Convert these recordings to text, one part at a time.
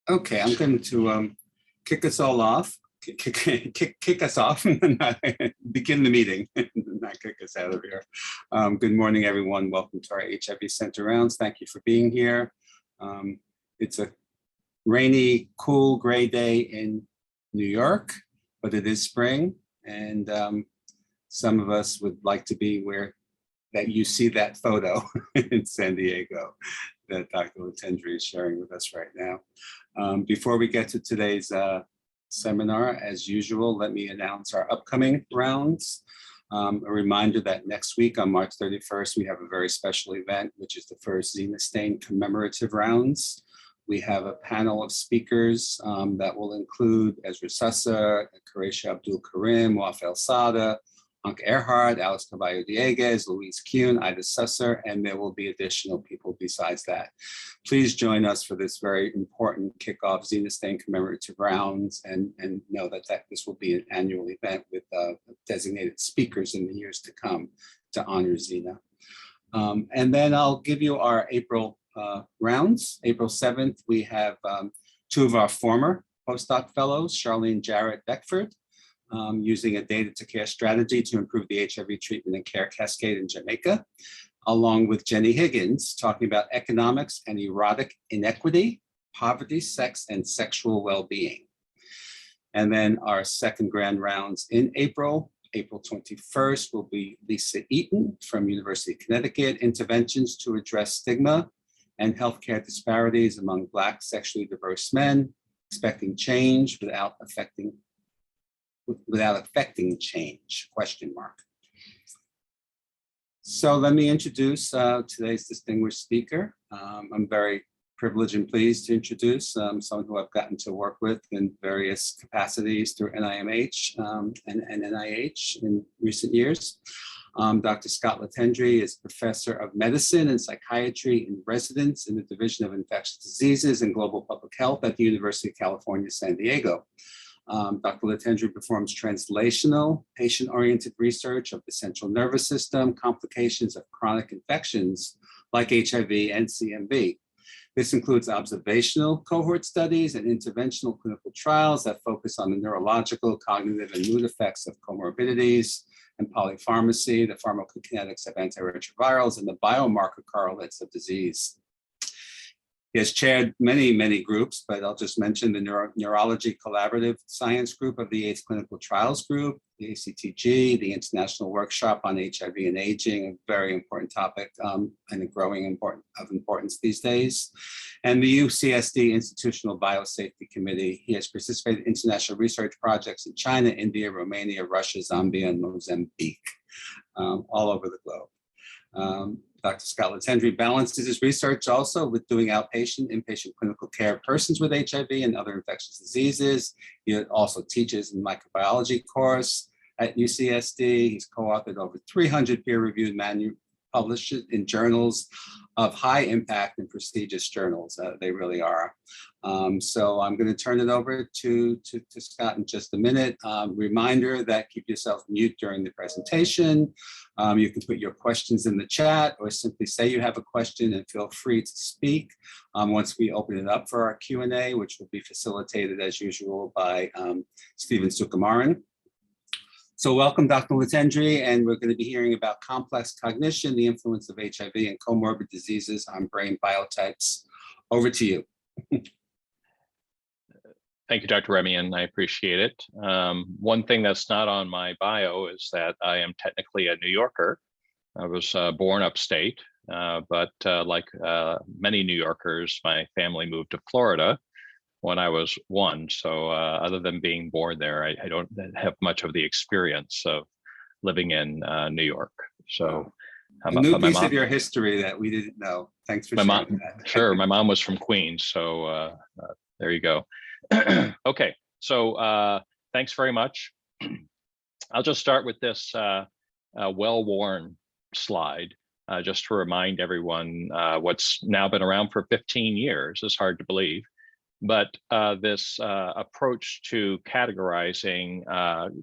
Okay, I'm going to kick us all off, kick us off, begin the meeting, not kick us out of here. Good morning, everyone. Welcome to our HIV Center Rounds. Thank you for being here. It's a rainy, cool, gray day in New York, but it is spring, and some of us would like to be where that you see that photo in San Diego that Dr. Letendre is sharing with us right now. Before we get to today's seminar, as usual, let me announce our upcoming rounds. A reminder that next week on March 31st, we have a very special event, which is the first Xenostain commemorative rounds. We have a panel of speakers that will include Ezra Sassa, Qureshi Abdul Karim, Waf El Sada, Anke Earhart, Alex Caballo-Dieguez, Louise Kuhn, Ida Susser, and there will be additional people besides that. Please join us for this very important kickoff Xenostain commemorative rounds, and know that this will be an annual event with designated speakers in the years to come to honor Xena. And then I'll give you our April rounds. April 7th, we have two of our former postdoc fellows, Charlene Jarrett-Beckford, using a data-to-care strategy to improve the HIV treatment and care cascade in Jamaica, along with Jenny Higgins, talking about economics and erotic inequity, poverty, sex, and sexual well-being. And then our second grand rounds in April 21st, will be Lisa Eaton from University of Connecticut, Interventions to Address Stigma and Healthcare Disparities Among Black Sexually Diverse Men, Expecting Change Without Affecting change, question mark. So let me introduce today's distinguished speaker. I'm very privileged and pleased to introduce someone who I've gotten to work with in various capacities through NIMH and NIH in recent years. Dr. Scott Letendre is Professor of Medicine and Psychiatry in Residence in the Division of Infectious Diseases and Global Public Health at the University of California, San Diego. Dr. Letendre performs translational, patient-oriented research of the central nervous system, complications of chronic infections like HIV and CMV. This includes observational cohort studies and interventional clinical trials that focus on the neurological, cognitive, and mood effects of comorbidities and polypharmacy, the pharmacokinetics of antiretrovirals, and the biomarker correlates of disease. He has chaired many groups, but I'll just mention the Neurology Collaborative Science Group of the AIDS Clinical Trials Group, the ACTG, the International Workshop on HIV and Aging, a very important topic and a growing importance these days, and the UCSD Institutional Biosafety Committee. He has participated in international research projects in China, India, Romania, Russia, Zambia, and Mozambique, all over the globe. Dr. Scott Letendre balances his research also with doing outpatient, inpatient clinical care of persons with HIV and other infectious diseases. He also teaches in microbiology course at UCSD. He's co-authored over 300 peer-reviewed manuals published in journals of high impact and prestigious journals. They really are. So I'm going to turn it over to Scott in just a minute. Reminder that keep yourself mute during the presentation. You can put your questions in the chat or simply say you have a question and feel free to speak once we open it up for our Q&A, which will be facilitated as usual by Stephen Sukumaran. So welcome, Dr. Letendre, and we're going to be hearing about complex cognition, the influence of HIV and comorbid diseases on brain biotypes. Over to you. Thank you, Dr. Remien. I appreciate it. One thing that's not on my bio is that I am technically a New Yorker. I was born upstate, but like many New Yorkers, my family moved to Florida when I was 1. So other than being born there, I don't have much of the experience of living in New York. So a new piece of your history that we didn't know. Thanks for sharing that. Sure, my mom was from Queens, so there you go. Okay, so thanks very much. I'll just start with this well-worn slide, just to remind everyone what's now been around for 15 years. It's hard to believe. But this approach to categorizing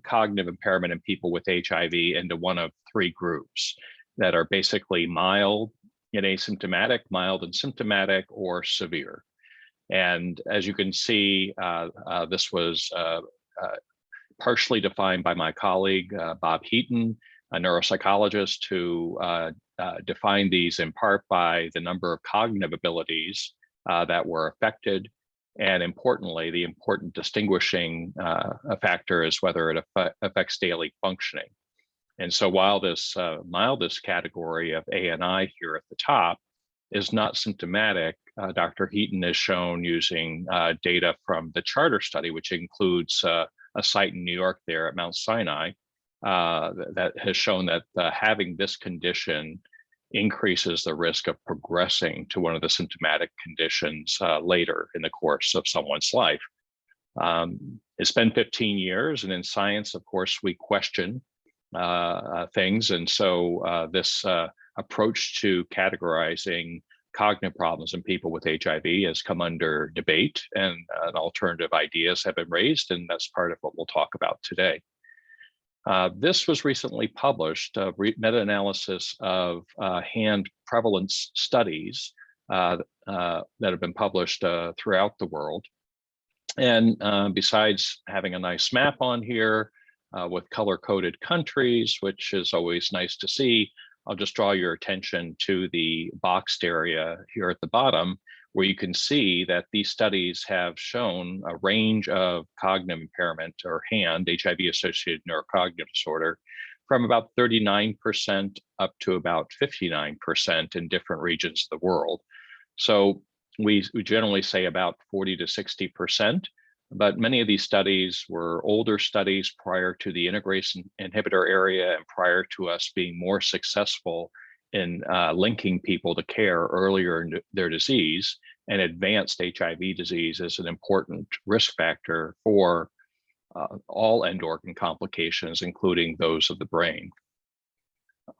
cognitive impairment in people with HIV into one of 3 groups that are basically mild and asymptomatic, mild and symptomatic, or severe. And as you can see, this was partially defined by my colleague, Bob Heaton, a neuropsychologist, who defined these in part by the number of cognitive abilities that were affected. And importantly, the important distinguishing factor is whether it affects daily functioning. And so while this mildest category of ANI here at the top is not symptomatic, Dr. Heaton has shown using data from the Charter study, which includes a site in New York there at Mount Sinai, that has shown that having this condition increases the risk of progressing to one of the symptomatic conditions later in the course of someone's life. It's been 15 years, and in science, of course, we question things. And so this approach to categorizing cognitive problems in people with HIV has come under debate, and alternative ideas have been raised, and that's part of what we'll talk about today. This was recently published, a meta-analysis of hand prevalence studies that have been published throughout the world. And besides having a nice map on here with color-coded countries, which is always nice to see, I'll just draw your attention to the boxed area here at the bottom, where you can see that these studies have shown a range of cognitive impairment or HAND, HIV-associated neurocognitive disorder, from about 39% up to about 59% in different regions of the world. So we generally say about 40 to 60%, but many of these studies were older studies prior to the integrase inhibitor area and prior to us being more successful in linking people to care earlier in their disease. And advanced HIV disease is an important risk factor for all end organ complications, including those of the brain.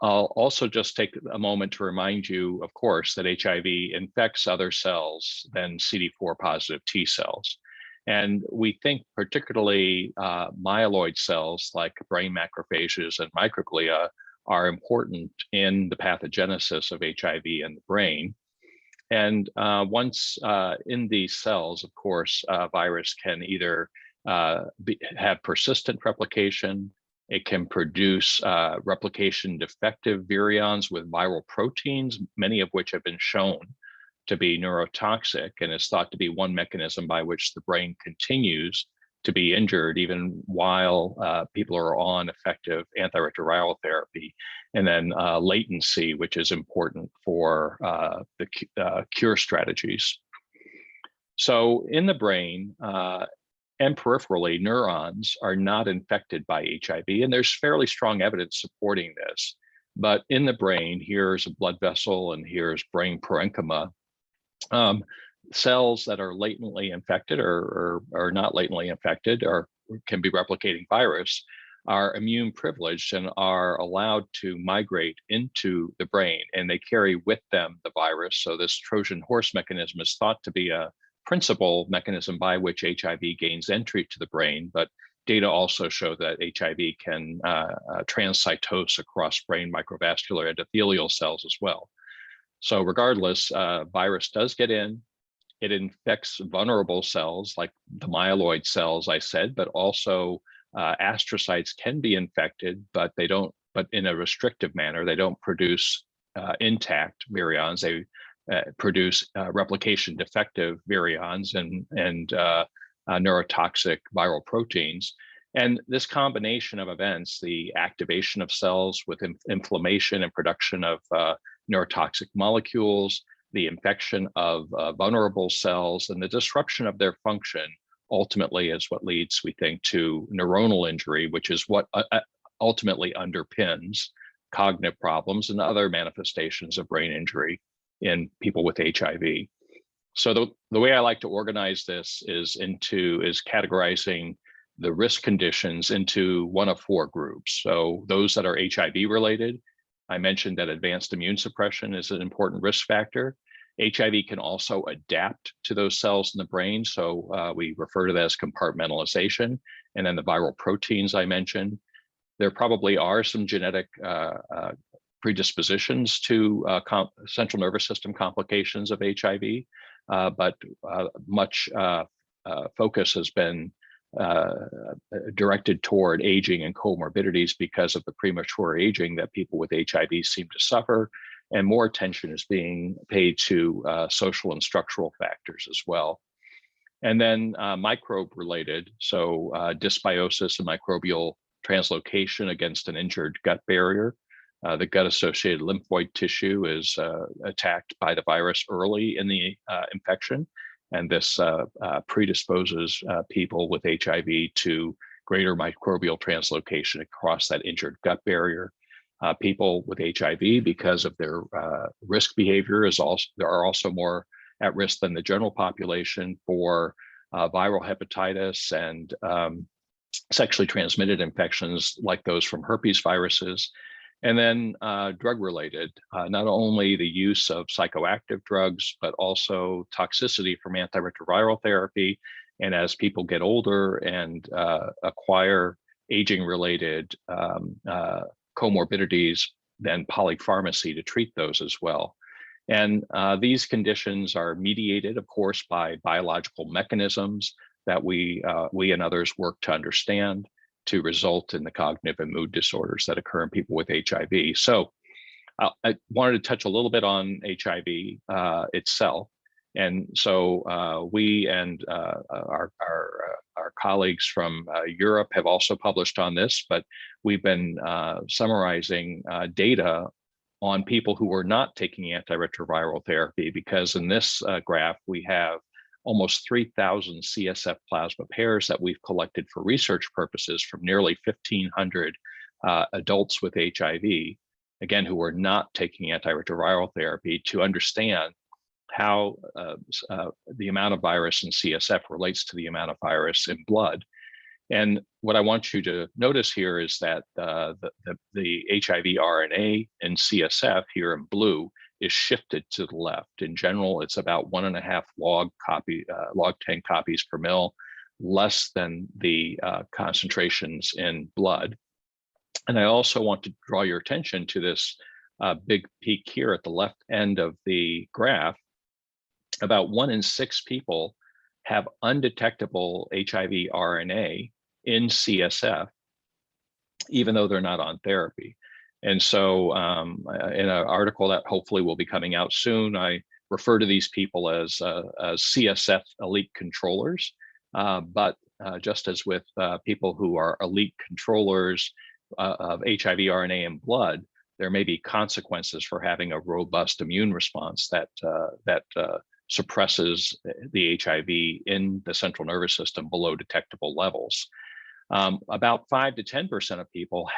I'll also just take a moment to remind you, of course, that HIV infects other cells than CD4 positive T cells. And we think particularly myeloid cells like brain macrophages and microglia are important in the pathogenesis of HIV in the brain. And once in these cells, of course, virus can either have persistent replication, it can produce replication defective virions with viral proteins, many of which have been shown to be neurotoxic, and it's thought to be one mechanism by which the brain continues to be injured even while people are on effective antiretroviral therapy. And then latency, which is important for the cure strategies. So in the brain and peripherally, neurons are not infected by HIV, and there's fairly strong evidence supporting this. But in the brain, here's a blood vessel and here's brain parenchyma. Cells that are latently infected or not latently infected or can be replicating virus are immune privileged and are allowed to migrate into the brain, and they carry with them the virus. So this Trojan horse mechanism is thought to be a principal mechanism by which HIV gains entry to the brain, but data also show that HIV can transcytose across brain microvascular endothelial cells as well. So regardless, virus does get in. It infects vulnerable cells like the myeloid cells I said, but also astrocytes can be infected, but they don't, but in a restrictive manner. They don't produce intact virions. They produce replication defective virions and neurotoxic viral proteins. And this combination of events, the activation of cells with inflammation and production of neurotoxic molecules, the infection of vulnerable cells, and the disruption of their function ultimately is what leads, we think, to neuronal injury, which is what ultimately underpins cognitive problems and other manifestations of brain injury in people with HIV. So the way I like to organize this is categorizing the risk conditions into one of four groups. So those that are HIV related, I mentioned that advanced immune suppression is an important risk factor. HIV can also adapt to those cells in the brain. So we refer to that as compartmentalization. And then the viral proteins I mentioned. There probably are some genetic predispositions to central nervous system complications of HIV. but much focus has been directed toward aging and comorbidities because of the premature aging that people with HIV seem to suffer, and more attention is being paid to social and structural factors as well. And then microbe-related, so dysbiosis and microbial translocation against an injured gut barrier. The gut-associated lymphoid tissue is attacked by the virus early in the infection, and this predisposes people with HIV to greater microbial translocation across that injured gut barrier. People with HIV, because of their risk behavior, are also more at risk than the general population for viral hepatitis and sexually transmitted infections like those from herpes viruses. And then drug-related, not only the use of psychoactive drugs, but also toxicity from antiretroviral therapy. And as people get older and acquire aging-related comorbidities, then polypharmacy to treat those as well. And these conditions are mediated, of course, by biological mechanisms that we and others work to understand, to result in the cognitive and mood disorders that occur in people with HIV. So I wanted to touch a little bit on HIV itself. And so we and our colleagues from Europe have also published on this, but we've been summarizing data on people who were not taking antiretroviral therapy, because in this graph, we have almost 3,000 CSF plasma pairs that we've collected for research purposes from nearly 1,500 adults with HIV, again, who were not taking antiretroviral therapy, to understand how the amount of virus in CSF relates to the amount of virus in blood. And what I want you to notice here is that the HIV RNA in CSF here in blue is shifted to the left. In general, it's about 1.5 log 10 copies per mil, less than the concentrations in blood. And I also want to draw your attention to this big peak here at the left end of the graph. About 1 in 6 people have undetectable HIV RNA in CSF, even though they're not on therapy. And so in an article that hopefully will be coming out soon, I refer to these people as CSF elite controllers. But just as with people who are elite controllers of HIV RNA in blood, there may be consequences for having a robust immune response that suppresses the HIV in the central nervous system below detectable levels. About 5 to 10% of people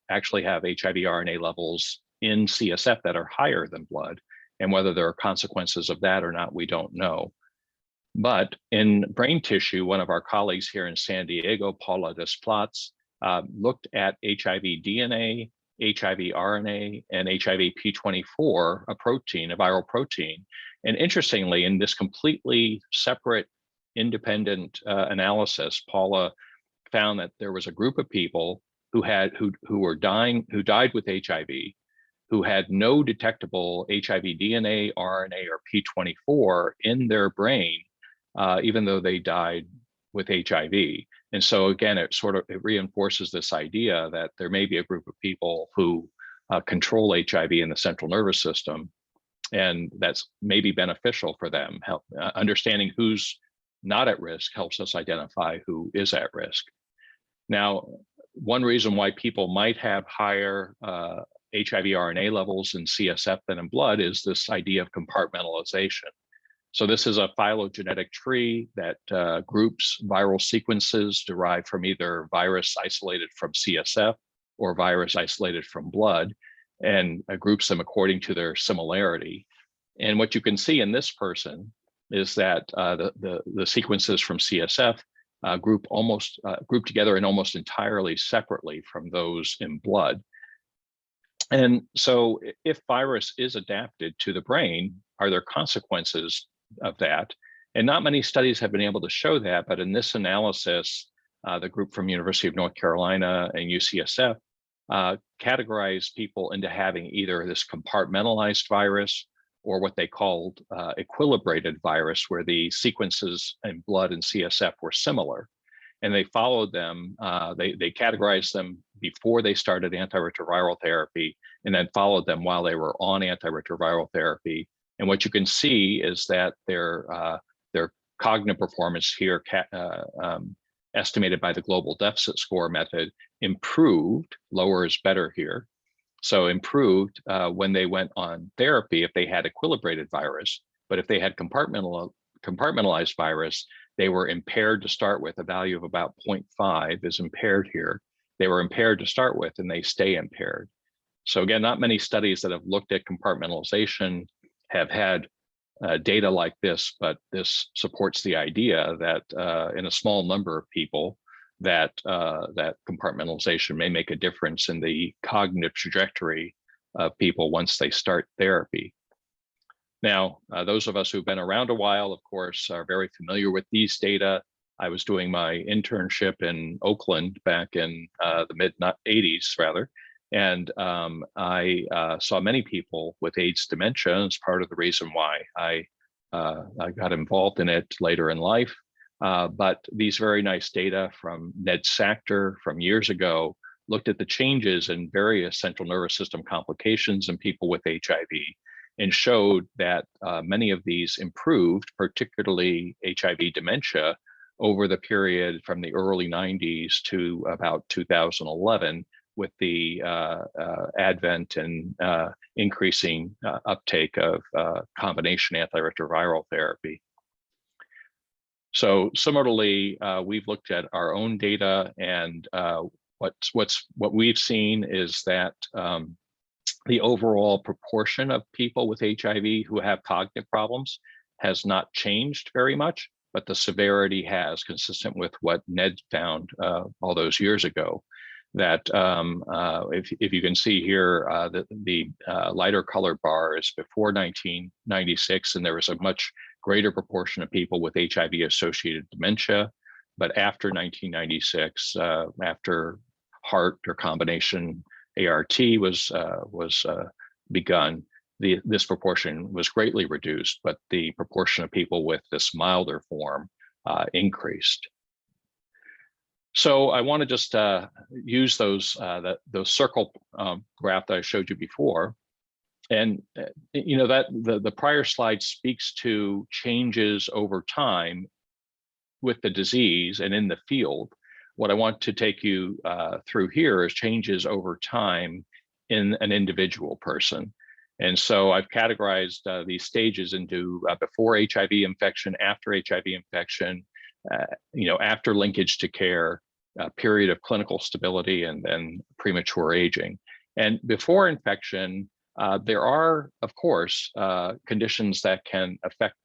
actually have HIV RNA levels in CSF that are higher than blood, and whether there are consequences of that or not, we don't know. But in brain tissue, one of our colleagues here in San Diego, Paula Desplatz, looked at HIV DNA, HIV RNA, and HIV P24, a protein, a viral protein. And interestingly, in this completely separate, independent analysis, Paula found that there was a group of people who died with HIV, who had no detectable HIV DNA, RNA, or P24 in their brain, even though they died with HIV. And so again, it reinforces this idea that there may be a group of people who control HIV in the central nervous system, and that's maybe beneficial for them. Understanding who's not at risk helps us identify who is at risk. Now, one reason why people might have higher HIV RNA levels in CSF than in blood is this idea of compartmentalization. So this is a phylogenetic tree that groups viral sequences derived from either virus isolated from CSF or virus isolated from blood, and groups them according to their similarity. And what you can see in this person is that the sequences from CSF group together and almost entirely separately from those in blood. And so if virus is adapted to the brain, are there consequences of that? And not many studies have been able to show that, but in this analysis, the group from University of North Carolina and UCSF categorized people into having either this compartmentalized virus or what they called equilibrated virus, where the sequences in blood and CSF were similar. And they followed them, they categorized them before they started antiretroviral therapy, and then followed them while they were on antiretroviral therapy. And what you can see is that their cognitive performance here, estimated by the global deficit score method, improved. Lower is better here. So improved when they went on therapy if they had equilibrated virus, but if they had compartmentalized virus, they were impaired to start with. A value of about 0.5 is impaired here. They were impaired to start with, and they stay impaired. So again, not many studies that have looked at compartmentalization have had data like this, but this supports the idea that in a small number of people, that compartmentalization may make a difference in the cognitive trajectory of people once they start therapy. Now, those of us who've been around a while, of course, are very familiar with these data. I was doing my internship in Oakland back in the mid-80s, rather, and I saw many people with AIDS dementia, and it's part of the reason why I got involved in it later in life. But these very nice data from Ned Sachter from years ago looked at the changes in various central nervous system complications in people with HIV, and showed that many of these improved, particularly HIV dementia, over the period from the early 90s to about 2011, with the advent and increasing uptake of combination antiretroviral therapy. So similarly, we've looked at our own data, and what we've seen is that the overall proportion of people with HIV who have cognitive problems has not changed very much, but the severity has, consistent with what Ned found all those years ago. That if you can see here, the lighter colored bar is before 1996, and there was a much greater proportion of people with HIV-associated dementia. But after 1996, after HART or combination ART was begun, this proportion was greatly reduced, but the proportion of people with this milder form increased. So I want to just use those circle graph that I showed you before, and you know that the prior slide speaks to changes over time with the disease and in the field. What I want to take you through here is changes over time in an individual person. And so I've categorized these stages into before HIV infection, after HIV infection, after linkage to care, period of clinical stability, and then premature aging. And before infection, there are, of course, conditions that can affect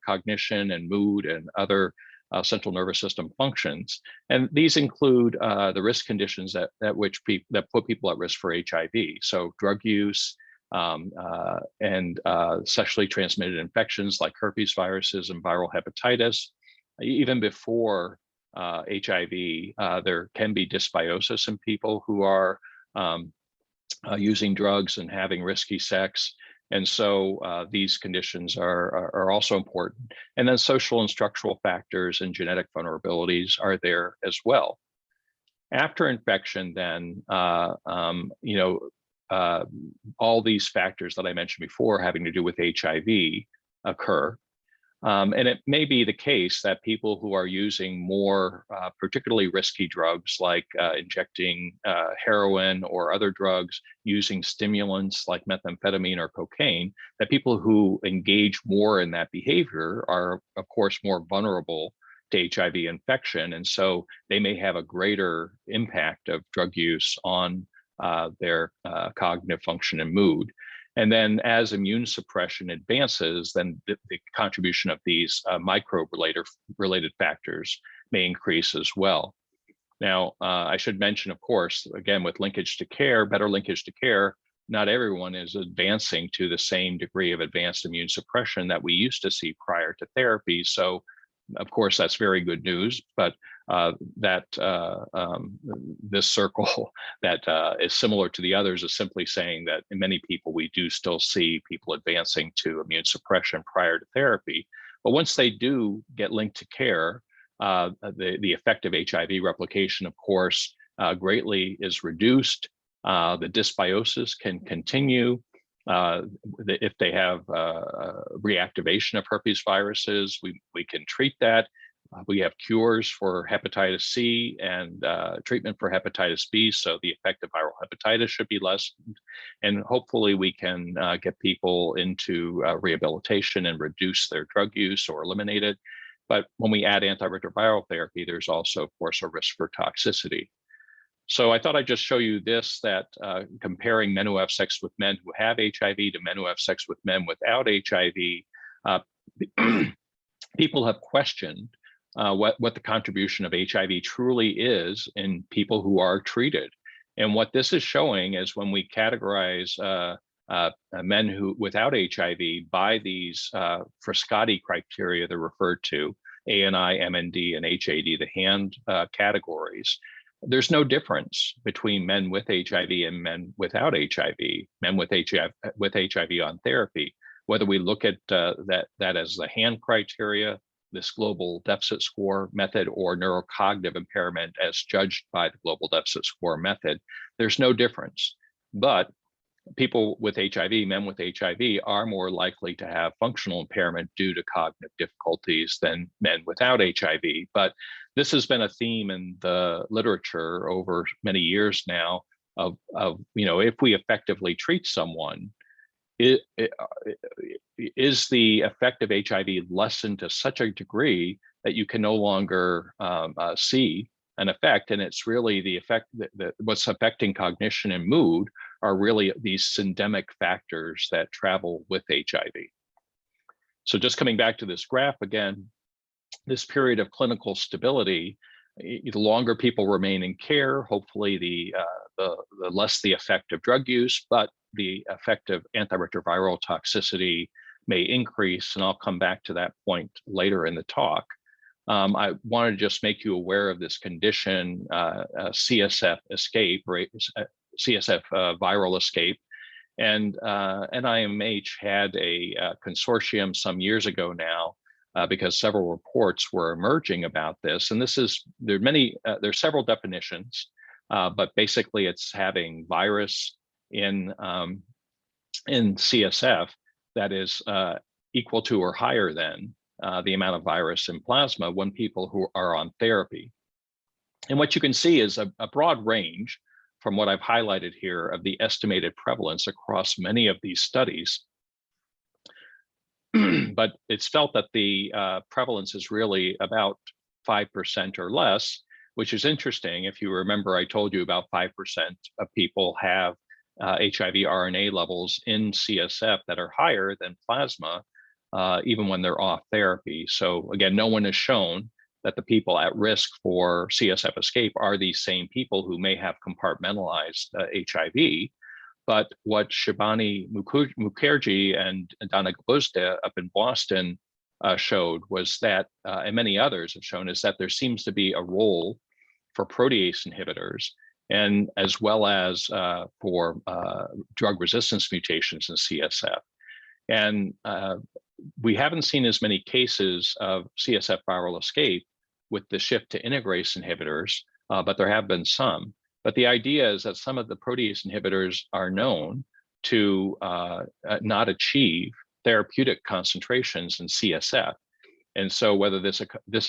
cognition and mood and other central nervous system functions, and these include the risk conditions that put people at risk for HIV. So drug use and sexually transmitted infections like herpes viruses and viral hepatitis. Even before HIV, there can be dysbiosis in people who are using drugs and having risky sex. And so these conditions are also important. And then social and structural factors and genetic vulnerabilities are there as well. After infection, then, all these factors that I mentioned before having to do with HIV occur. And it may be the case that people who are using more particularly risky drugs like injecting heroin or other drugs, using stimulants like methamphetamine or cocaine, that people who engage more in that behavior are, of course, more vulnerable to HIV infection. And so they may have a greater impact of drug use on their cognitive function and mood. And then as immune suppression advances, then the contribution of these microbe-related factors may increase as well. Now, I should mention, of course, again, with linkage to care, better linkage to care, not everyone is advancing to the same degree of advanced immune suppression that we used to see prior to therapy. So, of course, that's very good news, but this circle that is similar to the others is simply saying that in many people, we do still see people advancing to immune suppression prior to therapy. But once they do get linked to care, the effective HIV replication, of course, greatly is reduced. The dysbiosis can continue. If they have reactivation of herpes viruses, we can treat that. We have cures for hepatitis C and treatment for hepatitis B, so the effect of viral hepatitis should be lessened. And hopefully we can get people into rehabilitation and reduce their drug use or eliminate it. But when we add antiretroviral therapy, there's also, of course, a risk for toxicity. So I thought I'd just show you this, that comparing men who have sex with men who have HIV to men who have sex with men without HIV, people have questioned what the contribution of HIV truly is in people who are treated. And what this is showing is when we categorize men who without HIV by these Frascati criteria they're referred to, ANI, MND, and HAD, the hand categories, there's no difference between men with HIV and men without HIV, men with HIV on therapy. Whether we look at that as the hand criteria, this global deficit score method, or neurocognitive impairment as judged by the global deficit score method, there's no difference. But people with HIV, men with HIV, are more likely to have functional impairment due to cognitive difficulties than men without HIV. But this has been a theme in the literature over many years now of if we effectively treat someone, is the effect of HIV lessened to such a degree that you can no longer see an effect? And it's really the effect that what's affecting cognition and mood are really these syndemic factors that travel with HIV. So just coming back to this graph again, this period of clinical stability, the longer people remain in care, hopefully the less the effect of drug use, but the effect of antiretroviral toxicity may increase, and I'll come back to that point later in the talk. I wanted to just make you aware of this condition, CSF escape, CSF viral escape. And NIMH had a consortium some years ago now, because several reports were emerging about this. And there's several definitions, but basically it's having virus in CSF that is equal to or higher than the amount of virus in plasma when people who are on therapy. And what you can see is a broad range from what I've highlighted here of the estimated prevalence across many of these studies. But it's felt that the prevalence is really about 5% or less, which is interesting. If you remember, I told you about 5% of people have HIV RNA levels in CSF that are higher than plasma, even when they're off therapy. So again, no one has shown that the people at risk for CSF escape are these same people who may have compartmentalized HIV. But what Shibani Mukherjee and Dana Gabuzda up in Boston showed was that, and many others have shown, is that there seems to be a role for protease inhibitors, and as well as for drug resistance mutations in CSF. And we haven't seen as many cases of CSF viral escape with the shift to integrase inhibitors, but there have been some. But the idea is that some of the protease inhibitors are known to not achieve therapeutic concentrations in CSF. And so whether this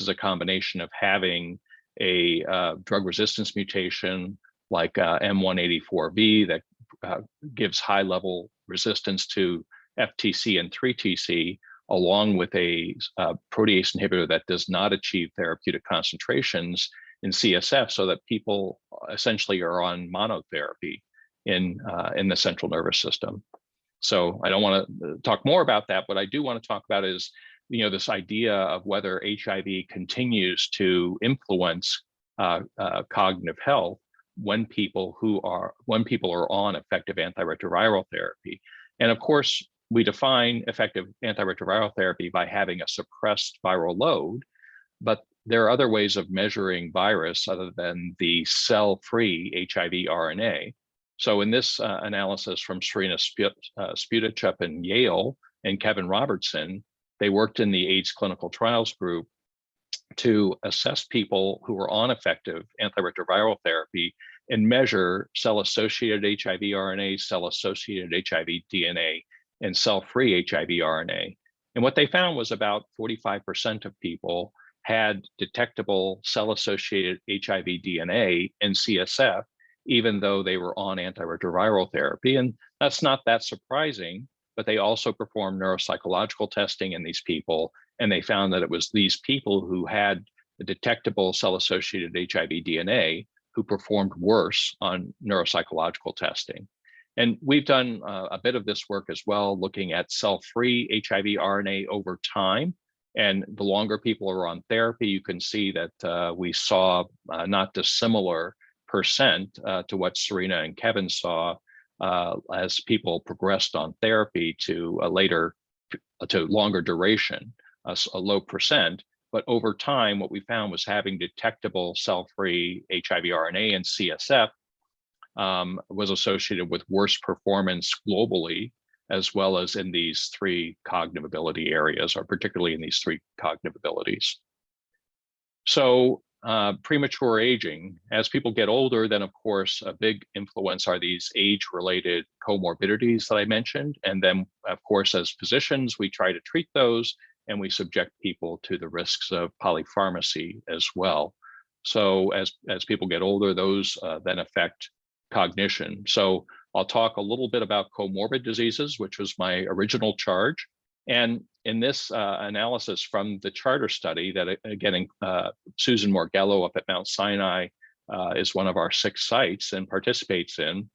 is a combination of having a drug resistance mutation like M184V that gives high level resistance to FTC and 3TC, along with a protease inhibitor that does not achieve therapeutic concentrations in CSF, so that people essentially are on monotherapy in the central nervous system. So I don't want to talk more about that. What I do want to talk about is, this idea of whether HIV continues to influence cognitive health when people are on effective antiretroviral therapy. And of course, we define effective antiretroviral therapy by having a suppressed viral load, but there are other ways of measuring virus other than the cell-free HIV RNA. So in this analysis from Serena Sputachep in Yale and Kevin Robertson, they worked in the AIDS clinical trials group to assess people who were on effective antiretroviral therapy and measure cell-associated HIV RNA, cell-associated HIV DNA, and cell-free HIV RNA. And what they found was about 45% of people had detectable cell-associated HIV DNA in CSF, even though they were on antiretroviral therapy. And that's not that surprising, but they also performed neuropsychological testing in these people, and they found that it was these people who had the detectable cell-associated HIV DNA who performed worse on neuropsychological testing. And we've done a bit of this work as well, looking at cell-free HIV RNA over time. And the longer people are on therapy, you can see that we saw not dissimilar percent to what Serena and Kevin saw as people progressed on therapy to longer duration, a low percent. But over time, what we found was having detectable cell-free HIV RNA and CSF was associated with worse performance globally, as well as in these three cognitive ability areas, or particularly in these three cognitive abilities. So premature aging, as people get older, then of course, a big influence are these age-related comorbidities that I mentioned. And then of course, as physicians, we try to treat those, and we subject people to the risks of polypharmacy as well. So as people get older, those then affect cognition. So I'll talk a little bit about comorbid diseases, which was my original charge. And in this analysis from the Charter study that, again, Susan Morgello up at Mount Sinai is one of our 6 sites and participates in.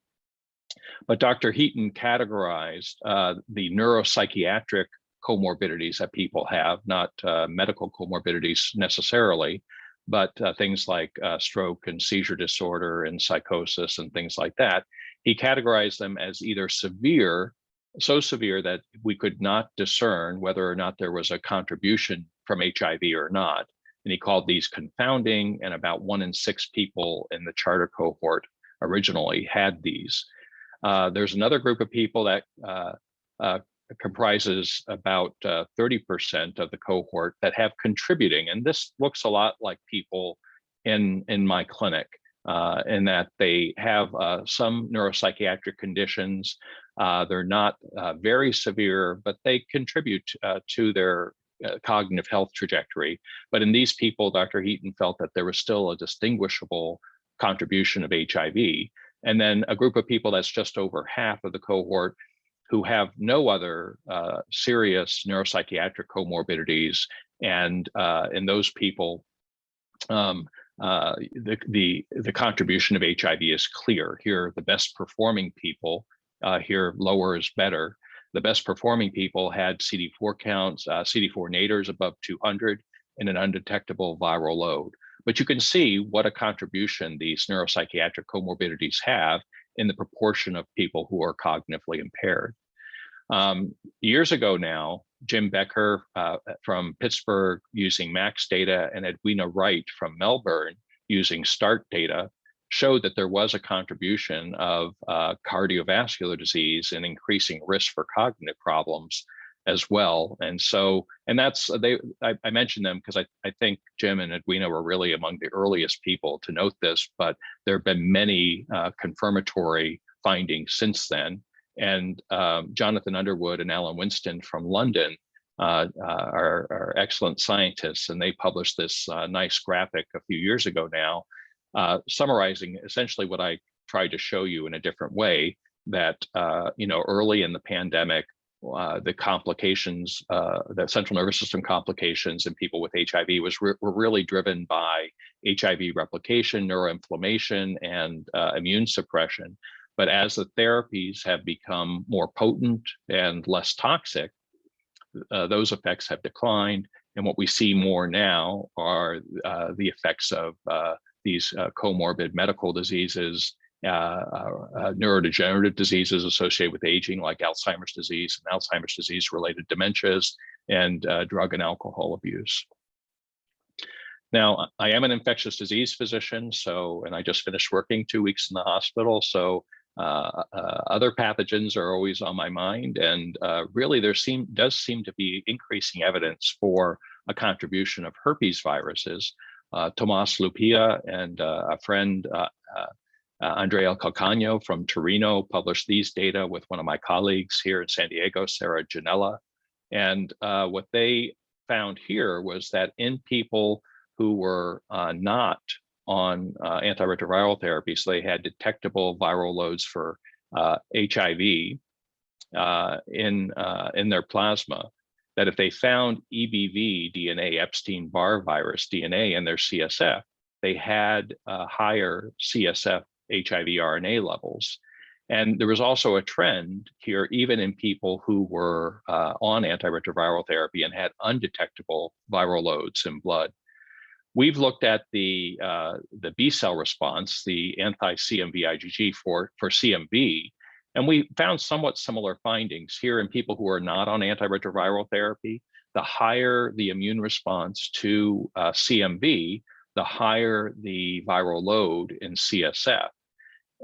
But Dr. Heaton categorized the neuropsychiatric comorbidities that people have, not medical comorbidities necessarily, but things like stroke and seizure disorder and psychosis and things like that. He categorized them as either severe, so severe that we could not discern whether or not there was a contribution from HIV or not. And he called these confounding, and about 1 in 6 people in the Charter cohort originally had these. There's another group of people that comprises about 30% of the cohort that have contributing. And this looks a lot like people in my clinic, in that they have some neuropsychiatric conditions. They're not very severe, but they contribute to their cognitive health trajectory. But in these people, Dr. Heaton felt that there was still a distinguishable contribution of HIV. And then a group of people that's just over half of the cohort who have no other serious neuropsychiatric comorbidities. And in those people, the contribution of HIV is clear. Here, the best performing people, here lower is better. The best performing people had CD4 counts, CD4 nators above 200, and an undetectable viral load. But you can see what a contribution these neuropsychiatric comorbidities have in the proportion of people who are cognitively impaired. Years ago now, Jim Becker from Pittsburgh using MAX data and Edwina Wright from Melbourne using START data showed that there was a contribution of cardiovascular disease and increasing risk for cognitive problems as well. And so, and that's, I mentioned them because I think Jim and Edwina were really among the earliest people to note this, but there have been many confirmatory findings since then. And Jonathan Underwood and Alan Winston from London are excellent scientists, and they published this nice graphic a few years ago now, summarizing essentially what I tried to show you in a different way, that early in the pandemic, the complications, the central nervous system complications in people with HIV were really driven by HIV replication, neuroinflammation, and immune suppression. But as the therapies have become more potent and less toxic, those effects have declined. And what we see more now are the effects of these comorbid medical diseases, neurodegenerative diseases associated with aging, like Alzheimer's disease and Alzheimer's disease-related dementias, and drug and alcohol abuse. Now, I am an infectious disease physician, and I just finished working 2 weeks in the hospital, so other pathogens are always on my mind, and really there does seem to be increasing evidence for a contribution of herpes viruses. Tomas Lupia and a friend, Andrea Calcagno from Torino, published these data with one of my colleagues here in San Diego, Sarah Janella. And what they found here was that in people who were not on antiretroviral therapy, so they had detectable viral loads for HIV in their plasma, that if they found EBV DNA, Epstein-Barr virus DNA in their CSF, they had higher CSF HIV RNA levels. And there was also a trend here, even in people who were on antiretroviral therapy and had undetectable viral loads in blood. We've looked at the B cell response, the anti-CMV IgG for CMV, and we found somewhat similar findings here in people who are not on antiretroviral therapy. The higher the immune response to CMV, the higher the viral load in CSF.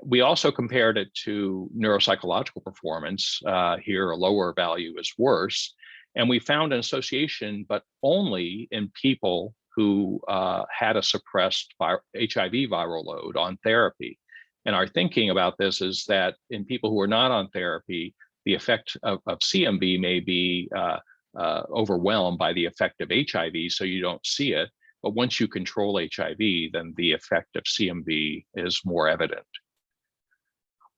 We also compared it to neuropsychological performance. Here, a lower value is worse. And we found an association, but only in people who had a suppressed HIV viral load on therapy. And our thinking about this is that in people who are not on therapy, the effect of CMV may be overwhelmed by the effect of HIV, so you don't see it. But once you control HIV, then the effect of CMV is more evident.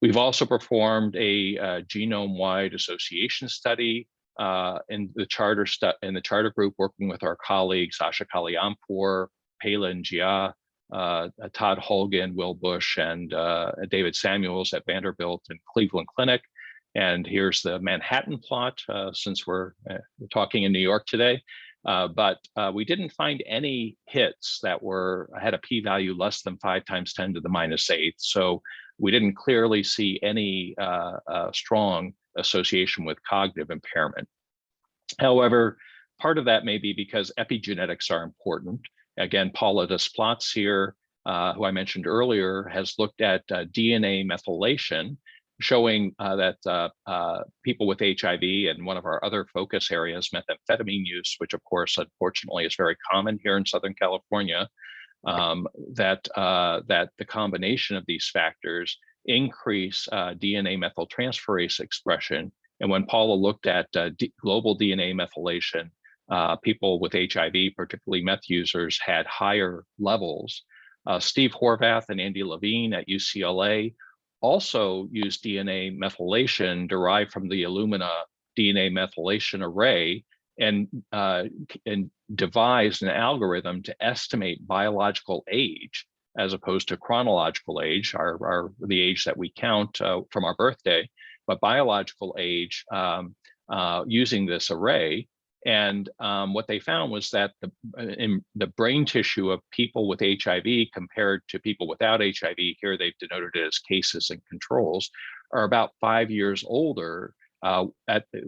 We've also performed a genome-wide association study in the charter group, working with our colleagues Asha Kalyampur, Palin Jia, Todd Holgan, Will Bush, and David Samuels at Vanderbilt and Cleveland Clinic. And here's the Manhattan plot, since we're talking in New York today. But we didn't find any hits that had a p-value less than 5 × 10⁻⁸. So we didn't clearly see any strong association with cognitive impairment. However, part of that may be because epigenetics are important. Again, Paula Desplatz here, who I mentioned earlier, has looked at DNA methylation, showing that people with HIV, and one of our other focus areas, methamphetamine use, which of course, unfortunately, is very common here in Southern California, that the combination of these factors increase DNA methyltransferase expression. And when Paula looked at global DNA methylation, people with HIV, particularly meth users, had higher levels. Steve Horvath and Andy Levine at UCLA also used DNA methylation derived from the Illumina DNA methylation array and devised an algorithm to estimate biological age as opposed to chronological age, the age that we count from our birthday, but biological age using this array. And what they found was that in the brain tissue of people with HIV compared to people without HIV, here they've denoted it as cases and controls, are about 5 years older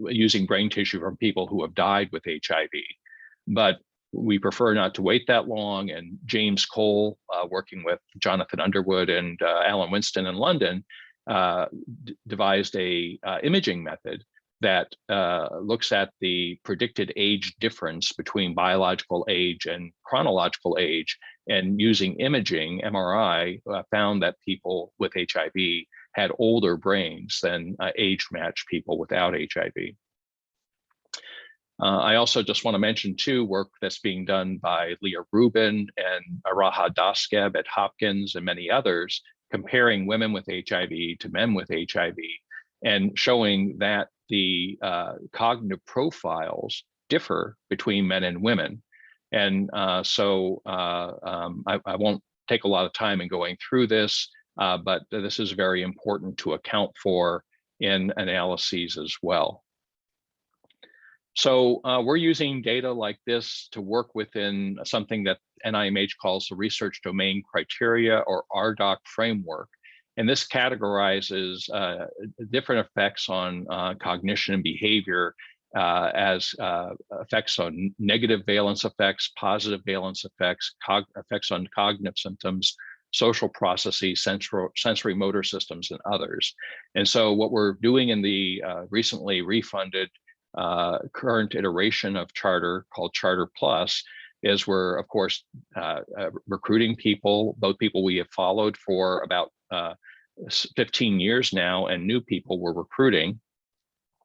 using brain tissue from people who have died with HIV. But we prefer not to wait that long. And James Cole, working with Jonathan Underwood and Alan Winston in London, devised a imaging method that looks at the predicted age difference between biological age and chronological age, and using imaging, MRI, found that people with HIV had older brains than age-matched people without HIV. I also just want to mention too, work that's being done by Leah Rubin and Araha Daskeb at Hopkins and many others, comparing women with HIV to men with HIV, and showing that the cognitive profiles differ between men and women. And so I won't take a lot of time in going through this, but this is very important to account for in analyses as well. So we're using data like this to work within something that NIMH calls the Research Domain Criteria, or RDoC framework. And this categorizes different effects on cognition and behavior as effects on negative valence effects, positive valence effects, effects on cognitive symptoms, social processes, sensory motor systems, and others. And so what we're doing in the recently refunded current iteration of Charter called Charter Plus is we're, of course, recruiting people, both people we have followed for about 15 years now and new people we're recruiting.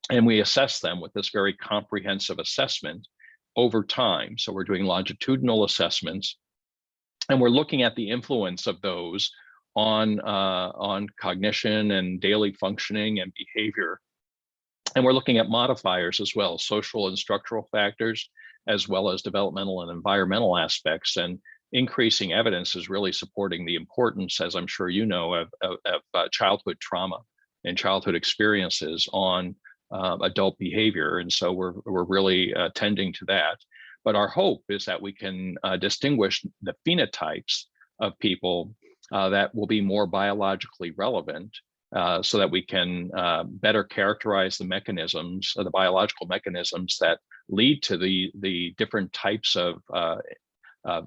And we assess them with this very comprehensive assessment over time. So we're doing longitudinal assessments, and we're looking at the influence of those on cognition and daily functioning and behavior. And we're looking at modifiers as well, social and structural factors, as well as developmental and environmental aspects. And increasing evidence is really supporting the importance, as I'm sure you know, of childhood trauma and childhood experiences on adult behavior. And so we're really tending to that. But our hope is that we can distinguish the phenotypes of people that will be more biologically relevant, so that we can better characterize the mechanisms, the biological mechanisms that lead to the different types of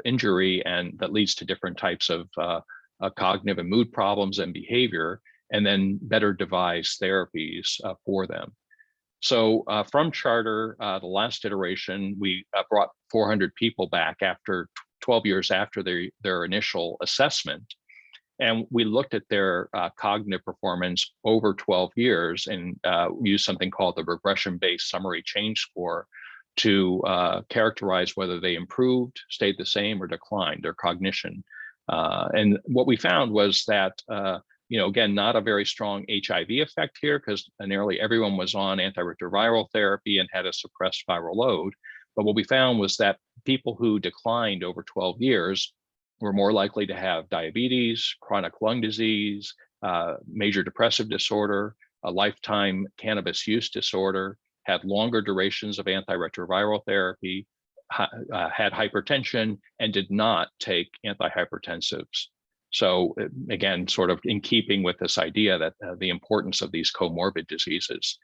injury, and that leads to different types of cognitive and mood problems and behavior, and then better devise therapies for them. So from Charter, the last iteration, we brought 400 people back after 12 years after their initial assessment. And we looked at their cognitive performance over 12 years and used something called the regression-based summary change score to characterize whether they improved, stayed the same, or declined their cognition. And what we found was that, again, not a very strong HIV effect here, because nearly everyone was on antiretroviral therapy and had a suppressed viral load. But what we found was that people who declined over 12 years were more likely to have diabetes, chronic lung disease, major depressive disorder, a lifetime cannabis use disorder, had longer durations of antiretroviral therapy, had hypertension, and did not take antihypertensives. So again, sort of in keeping with this idea that the importance of these comorbid diseases.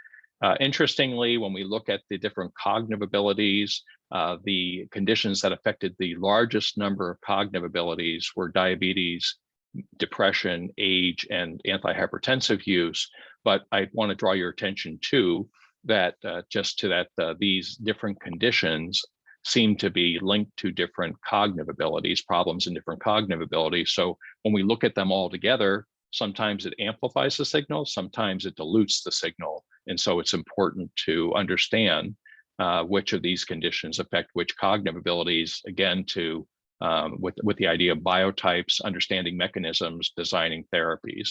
Interestingly, when we look at the different cognitive abilities, the conditions that affected the largest number of cognitive abilities were diabetes, depression, age, and antihypertensive use. But I want to draw your attention to that, these different conditions seem to be linked to different cognitive abilities, problems in different cognitive abilities. So when we look at them all together, sometimes it amplifies the signal, sometimes it dilutes the signal. And so it's important to understand which of these conditions affect which cognitive abilities, again, with the idea of biotypes, understanding mechanisms, designing therapies.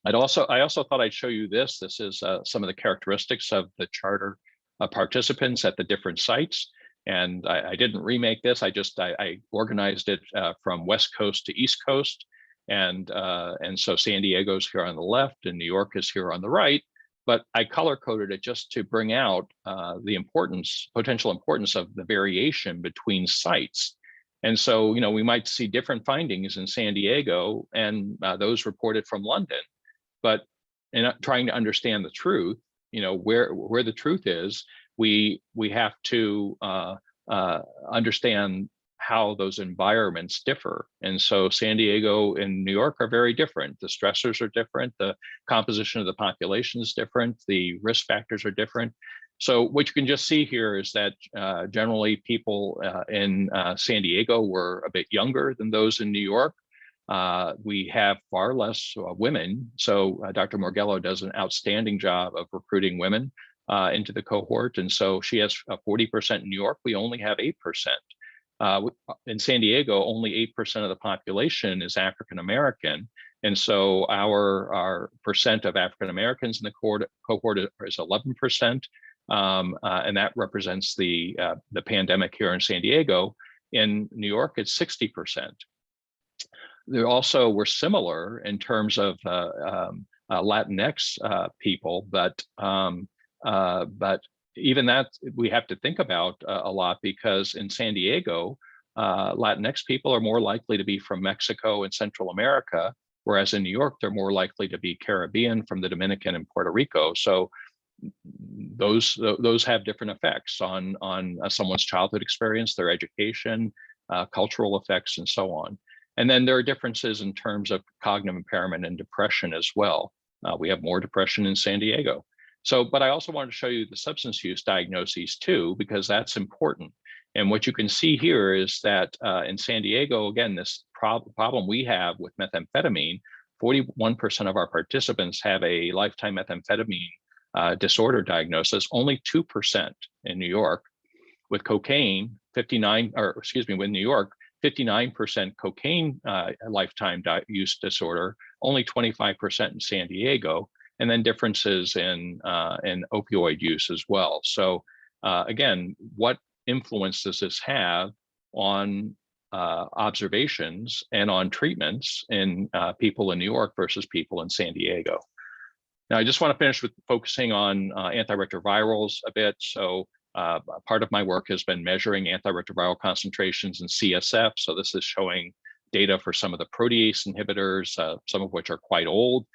I also thought I'd show you this. This is some of the characteristics of the Charter participants at the different sites. And I didn't remake this. I organized it from West Coast to East Coast. And so San Diego's here on the left and New York is here on the right. But I color coded it just to bring out the potential importance of the variation between sites. And so, we might see different findings in San Diego and those reported from London. But in trying to understand the truth, where the truth is, we have to understand how those environments differ. And so San Diego and New York are very different. The stressors are different. The composition of the population is different. The risk factors are different. So what you can just see here is that generally people in San Diego were a bit younger than those in New York. We have far less women. So Dr. Morgello does an outstanding job of recruiting women into the cohort. And so she has 40% in New York. We only have 8%. In San Diego, only 8% of the population is African-American. And so our percent of African-Americans in the cohort is 11%. And that represents the pandemic here in San Diego. In New York, it's 60%. They also were similar in terms of Latinx people, but even that we have to think about a lot, because in San Diego, Latinx people are more likely to be from Mexico and Central America, whereas in New York, they're more likely to be Caribbean, from the Dominican and Puerto Rico. So those have different effects on someone's childhood experience, their education, cultural effects, and so on. And then there are differences in terms of cognitive impairment and depression as well. We have more depression in San Diego. So, but I also wanted to show you the substance use diagnoses too, because that's important. And what you can see here is that in San Diego, again, this problem we have with methamphetamine, 41% of our participants have a lifetime methamphetamine disorder diagnosis, only 2% in New York. With cocaine, with New York, 59% cocaine lifetime use disorder, only 25% in San Diego, and then differences in opioid use as well. So again, what influence does this have on observations and on treatments in people in New York versus people in San Diego? Now, I just want to finish with focusing on antiretrovirals a bit. So part of my work has been measuring antiretroviral concentrations in CSF. So this is showing data for some of the protease inhibitors, some of which are quite old,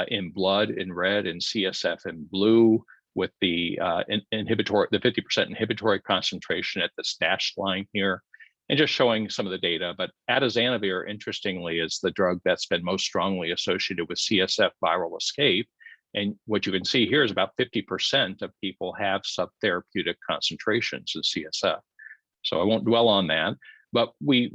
in blood in red and CSF in blue, with the 50% inhibitory concentration at the dashed line here, and just showing some of the data. But atazanavir, interestingly, is the drug that's been most strongly associated with CSF viral escape. And what you can see here is about 50% of people have subtherapeutic concentrations in CSF. So I won't dwell on that, but we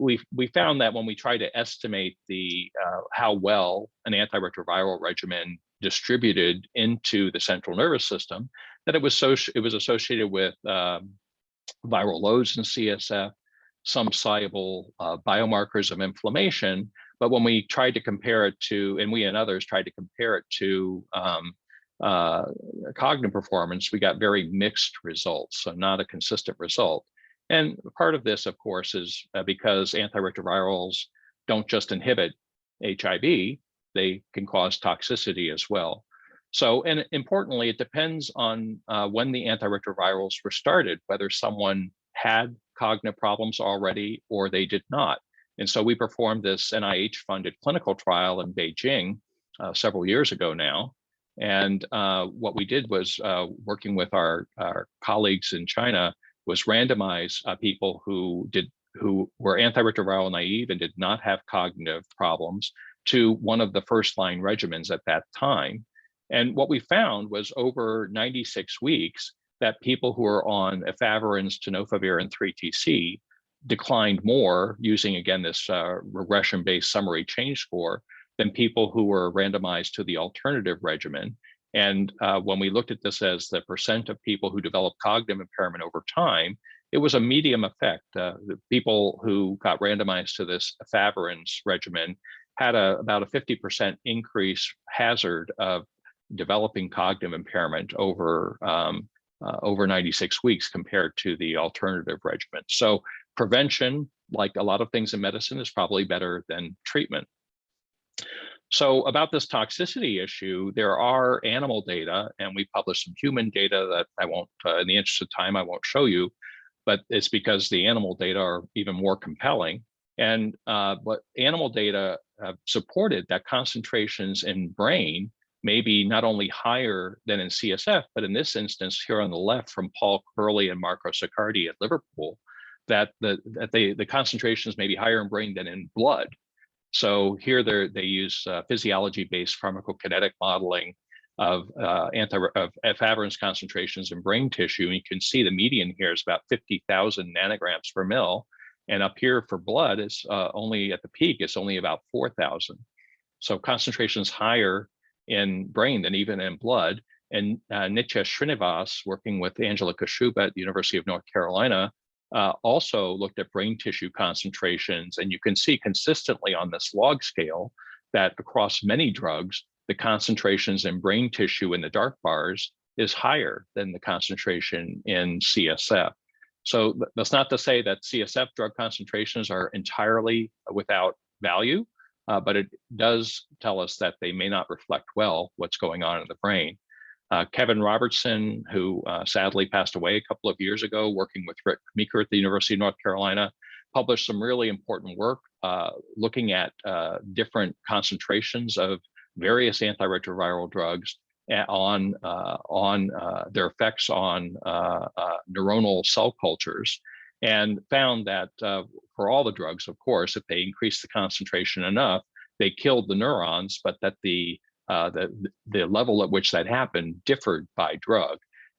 found that when we try to estimate the how well an antiretroviral regimen distributed into the central nervous system, that it was associated with viral loads in CSF, some soluble biomarkers of inflammation. But when we tried to compare it to, and we and others tried to compare it to cognitive performance, we got very mixed results, so not a consistent result. And part of this, of course, is because antiretrovirals don't just inhibit HIV, they can cause toxicity as well. So, and importantly, it depends on when the antiretrovirals were started, whether someone had cognitive problems already or they did not. And so we performed this NIH-funded clinical trial in Beijing several years ago now. And what we did was, working with our colleagues in China, was randomize people who were antiretroviral naive and did not have cognitive problems to one of the first-line regimens at that time. And what we found was over 96 weeks that people who were on efavirenz, tenofovir, and 3-TC declined more using, again, this regression-based summary change score than people who were randomized to the alternative regimen. And when we looked at this as the percent of people who developed cognitive impairment over time, it was a medium effect. The people who got randomized to this efavirenz regimen had about a 50% increase hazard of developing cognitive impairment over 96 weeks compared to the alternative regimen. So prevention, like a lot of things in medicine, is probably better than treatment. So about this toxicity issue, there are animal data, and we published some human data that I won't, in the interest of time, I won't show you, but it's because the animal data are even more compelling. And but animal data have supported that concentrations in brain may be not only higher than in CSF, but in this instance here on the left from Paul Curley and Marco Siccardi at Liverpool, that the concentrations may be higher in brain than in blood. So here they use physiology-based pharmacokinetic modeling of efavirenz concentrations in brain tissue. And you can see the median here is about 50,000 nanograms per mil. And up here for blood, it's only at the peak, it's only about 4,000. So concentrations higher in brain than even in blood. And Nitya Srinivas, working with Angela Kashuba at the University of North Carolina, also looked at brain tissue concentrations. And you can see consistently on this log scale that across many drugs, the concentrations in brain tissue in the dark bars is higher than the concentration in CSF. So that's not to say that CSF drug concentrations are entirely without value, but it does tell us that they may not reflect well what's going on in the brain. Kevin Robertson, who sadly passed away a couple of years ago, working with Rick Meeker at the University of North Carolina, published some really important work looking at different concentrations of various antiretroviral drugs on their effects on neuronal cell cultures, and found that for all the drugs, of course, if they increased the concentration enough, they killed the neurons, but that the level at which that happened differed by drug.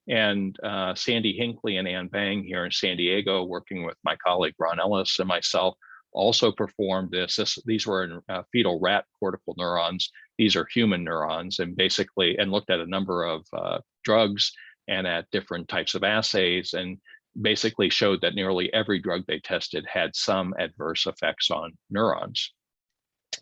And Sandy Hinckley and Ann Bang here in San Diego, working with my colleague Ron Ellis and myself, also performed this. These were in fetal rat cortical neurons. These are human neurons, and basically, and looked at a number of drugs and at different types of assays, and basically showed that nearly every drug they tested had some adverse effects on neurons.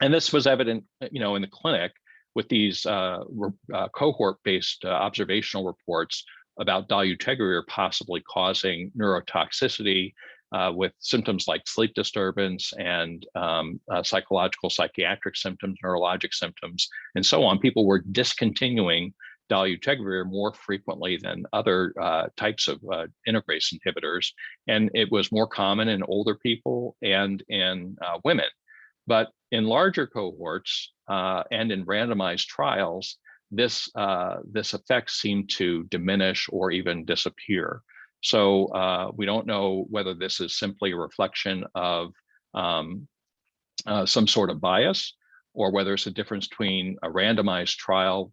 And this was evident, in the clinic with these cohort-based observational reports about dolutegravir possibly causing neurotoxicity with symptoms like sleep disturbance and psychological, psychiatric symptoms, neurologic symptoms, and so on. People were discontinuing dolutegravir more frequently than other types of integrase inhibitors, and it was more common in older people and in women. But in larger cohorts and in randomized trials, this effect seemed to diminish or even disappear. So we don't know whether this is simply a reflection of some sort of bias, or whether it's a difference between a randomized trial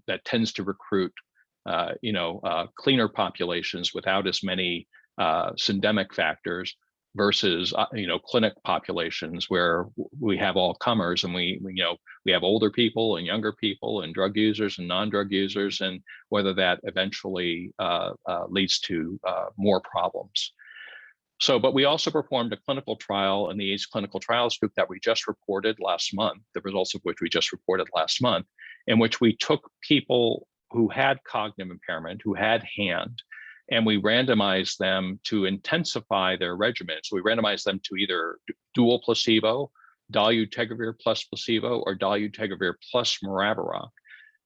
that tends to recruit cleaner populations without as many syndemic factors, versus clinic populations where we have all comers, and we have older people and younger people and drug users and non-drug users, and whether that eventually leads to more problems. So, but we also performed a clinical trial in the AIDS clinical trials group that we just reported last month, the results of which we just reported last month, in which we took people who had cognitive impairment, who had hand, and we randomized them to intensify their regimen. So we randomized them to either dual placebo, dolutegravir plus placebo, or dolutegravir plus moraviroc.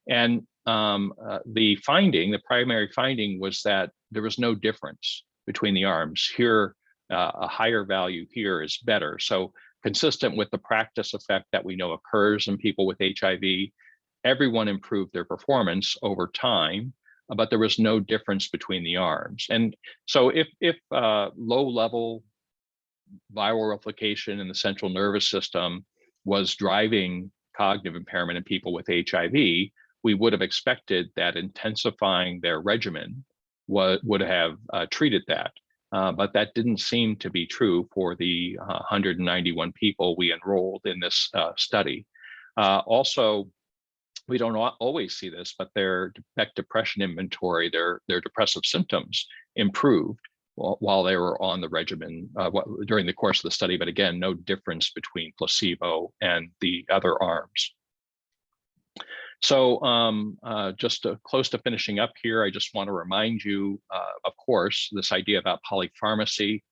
And the primary finding was that there was no difference between the arms. Here, a higher value here is better. So consistent with the practice effect that we know occurs in people with HIV, everyone improved their performance over time, but there was no difference between the arms. And so if low-level viral replication in the central nervous system was driving cognitive impairment in people with HIV, we would have expected that intensifying their regimen would have treated that. But that didn't seem to be true for the 191 people we enrolled in this study. Also, we don't always see this, but their Beck depression inventory, their depressive symptoms improved while they were on the regimen during the course of the study. But again, no difference between placebo and the other arms. So just close to finishing up here, I just want to remind you, of course, this idea about polypharmacy.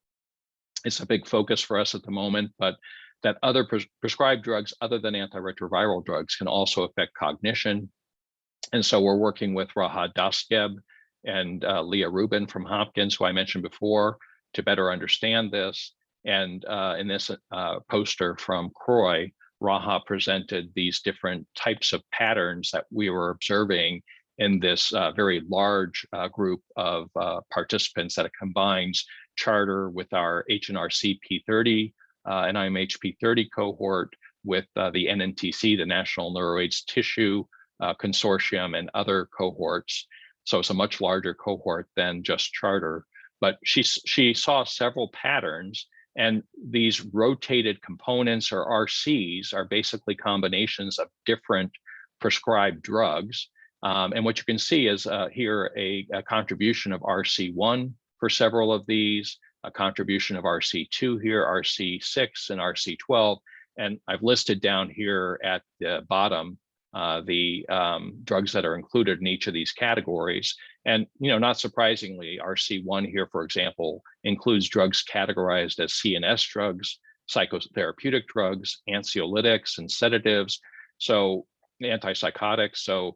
It's a big focus for us at the moment, but that other prescribed drugs other than antiretroviral drugs can also affect cognition. And so we're working with Raha Daskeb and Leah Rubin from Hopkins, who I mentioned before, to better understand this. And in this poster from Croy, Raha presented these different types of patterns that we were observing in this very large group of participants that combines Charter with our HNRC P30 and NIMH P30 cohort with the NNTC, the National NeuroAIDS Tissue Consortium, and other cohorts. So it's a much larger cohort than just Charter. But she saw several patterns, and these rotated components, or RCs, are basically combinations of different prescribed drugs. And what you can see is here a contribution of RC1 for several of these, a contribution of RC2 here, RC6 and RC12. And I've listed down here at the bottom the drugs that are included in each of these categories. And not surprisingly, RC1 here, for example, includes drugs categorized as CNS drugs, psychotherapeutic drugs, anxiolytics and sedatives, so antipsychotics. So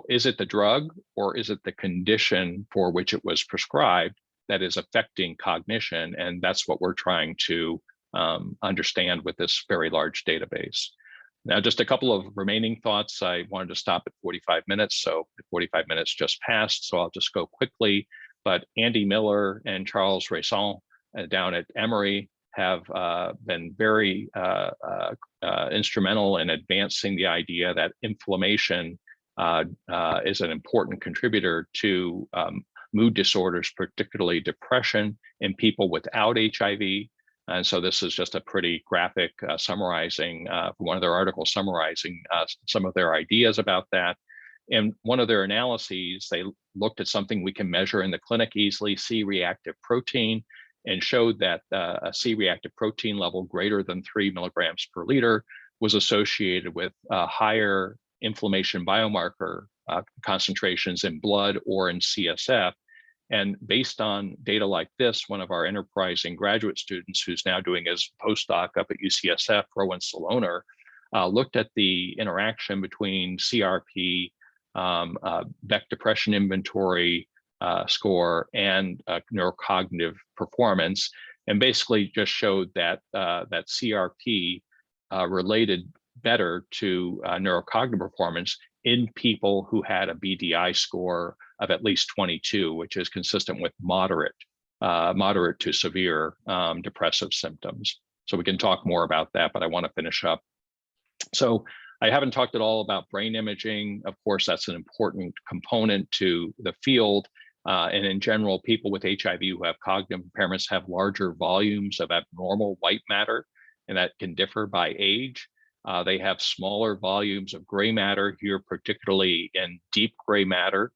is it the drug, or is it the condition for which it was prescribed that is affecting cognition? And that's what we're trying to understand with this very large database. Now, just a couple of remaining thoughts. I wanted to stop at 45 minutes, so the 45 minutes just passed, so I'll just go quickly. But Andy Miller and Charles Raison down at Emory have been very instrumental in advancing the idea that inflammation is an important contributor to mood disorders, particularly depression in people without HIV. And so this is just a pretty graphic summarizing one of their articles summarizing some of their ideas about that. In one of their analyses, they looked at something we can measure in the clinic easily, C-reactive protein, and showed that a C-reactive protein level greater than 3 milligrams per liter was associated with higher inflammation biomarker concentrations in blood or in CSF. And based on data like this, one of our enterprising graduate students who's now doing his postdoc up at UCSF, Rowan Saloner, looked at the interaction between CRP, Beck Depression Inventory score, and neurocognitive performance, and basically just showed that that CRP related better to neurocognitive performance in people who had a BDI score of at least 22, which is consistent with moderate to severe depressive symptoms. So we can talk more about that, but I want to finish up. So I haven't talked at all about brain imaging. Of course, that's an important component to the field. And in general, people with HIV who have cognitive impairments have larger volumes of abnormal white matter, and that can differ by age. They have smaller volumes of gray matter here, particularly in deep gray matter.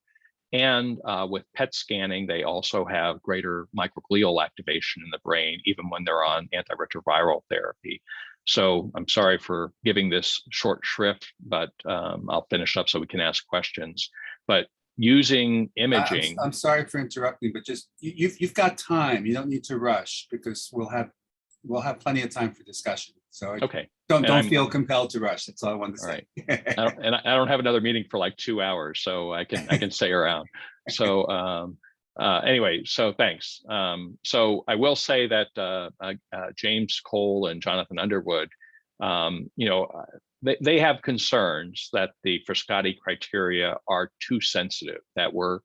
And with PET scanning, they also have greater microglial activation in the brain, even when they're on antiretroviral therapy. So I'm sorry for giving this short shrift, but I'll finish up so we can ask questions. But using imaging. I'm sorry for interrupting, but just you've got time. You don't need to rush because we'll have plenty of time for discussion. So okay. Don't feel compelled to rush. That's all I wanted to say. Right. I don't have another meeting for like 2 hours, so I can stay around. So anyway, so thanks. So I will say that James Cole and Jonathan Underwood, they have concerns that the Frascati criteria are too sensitive, that we're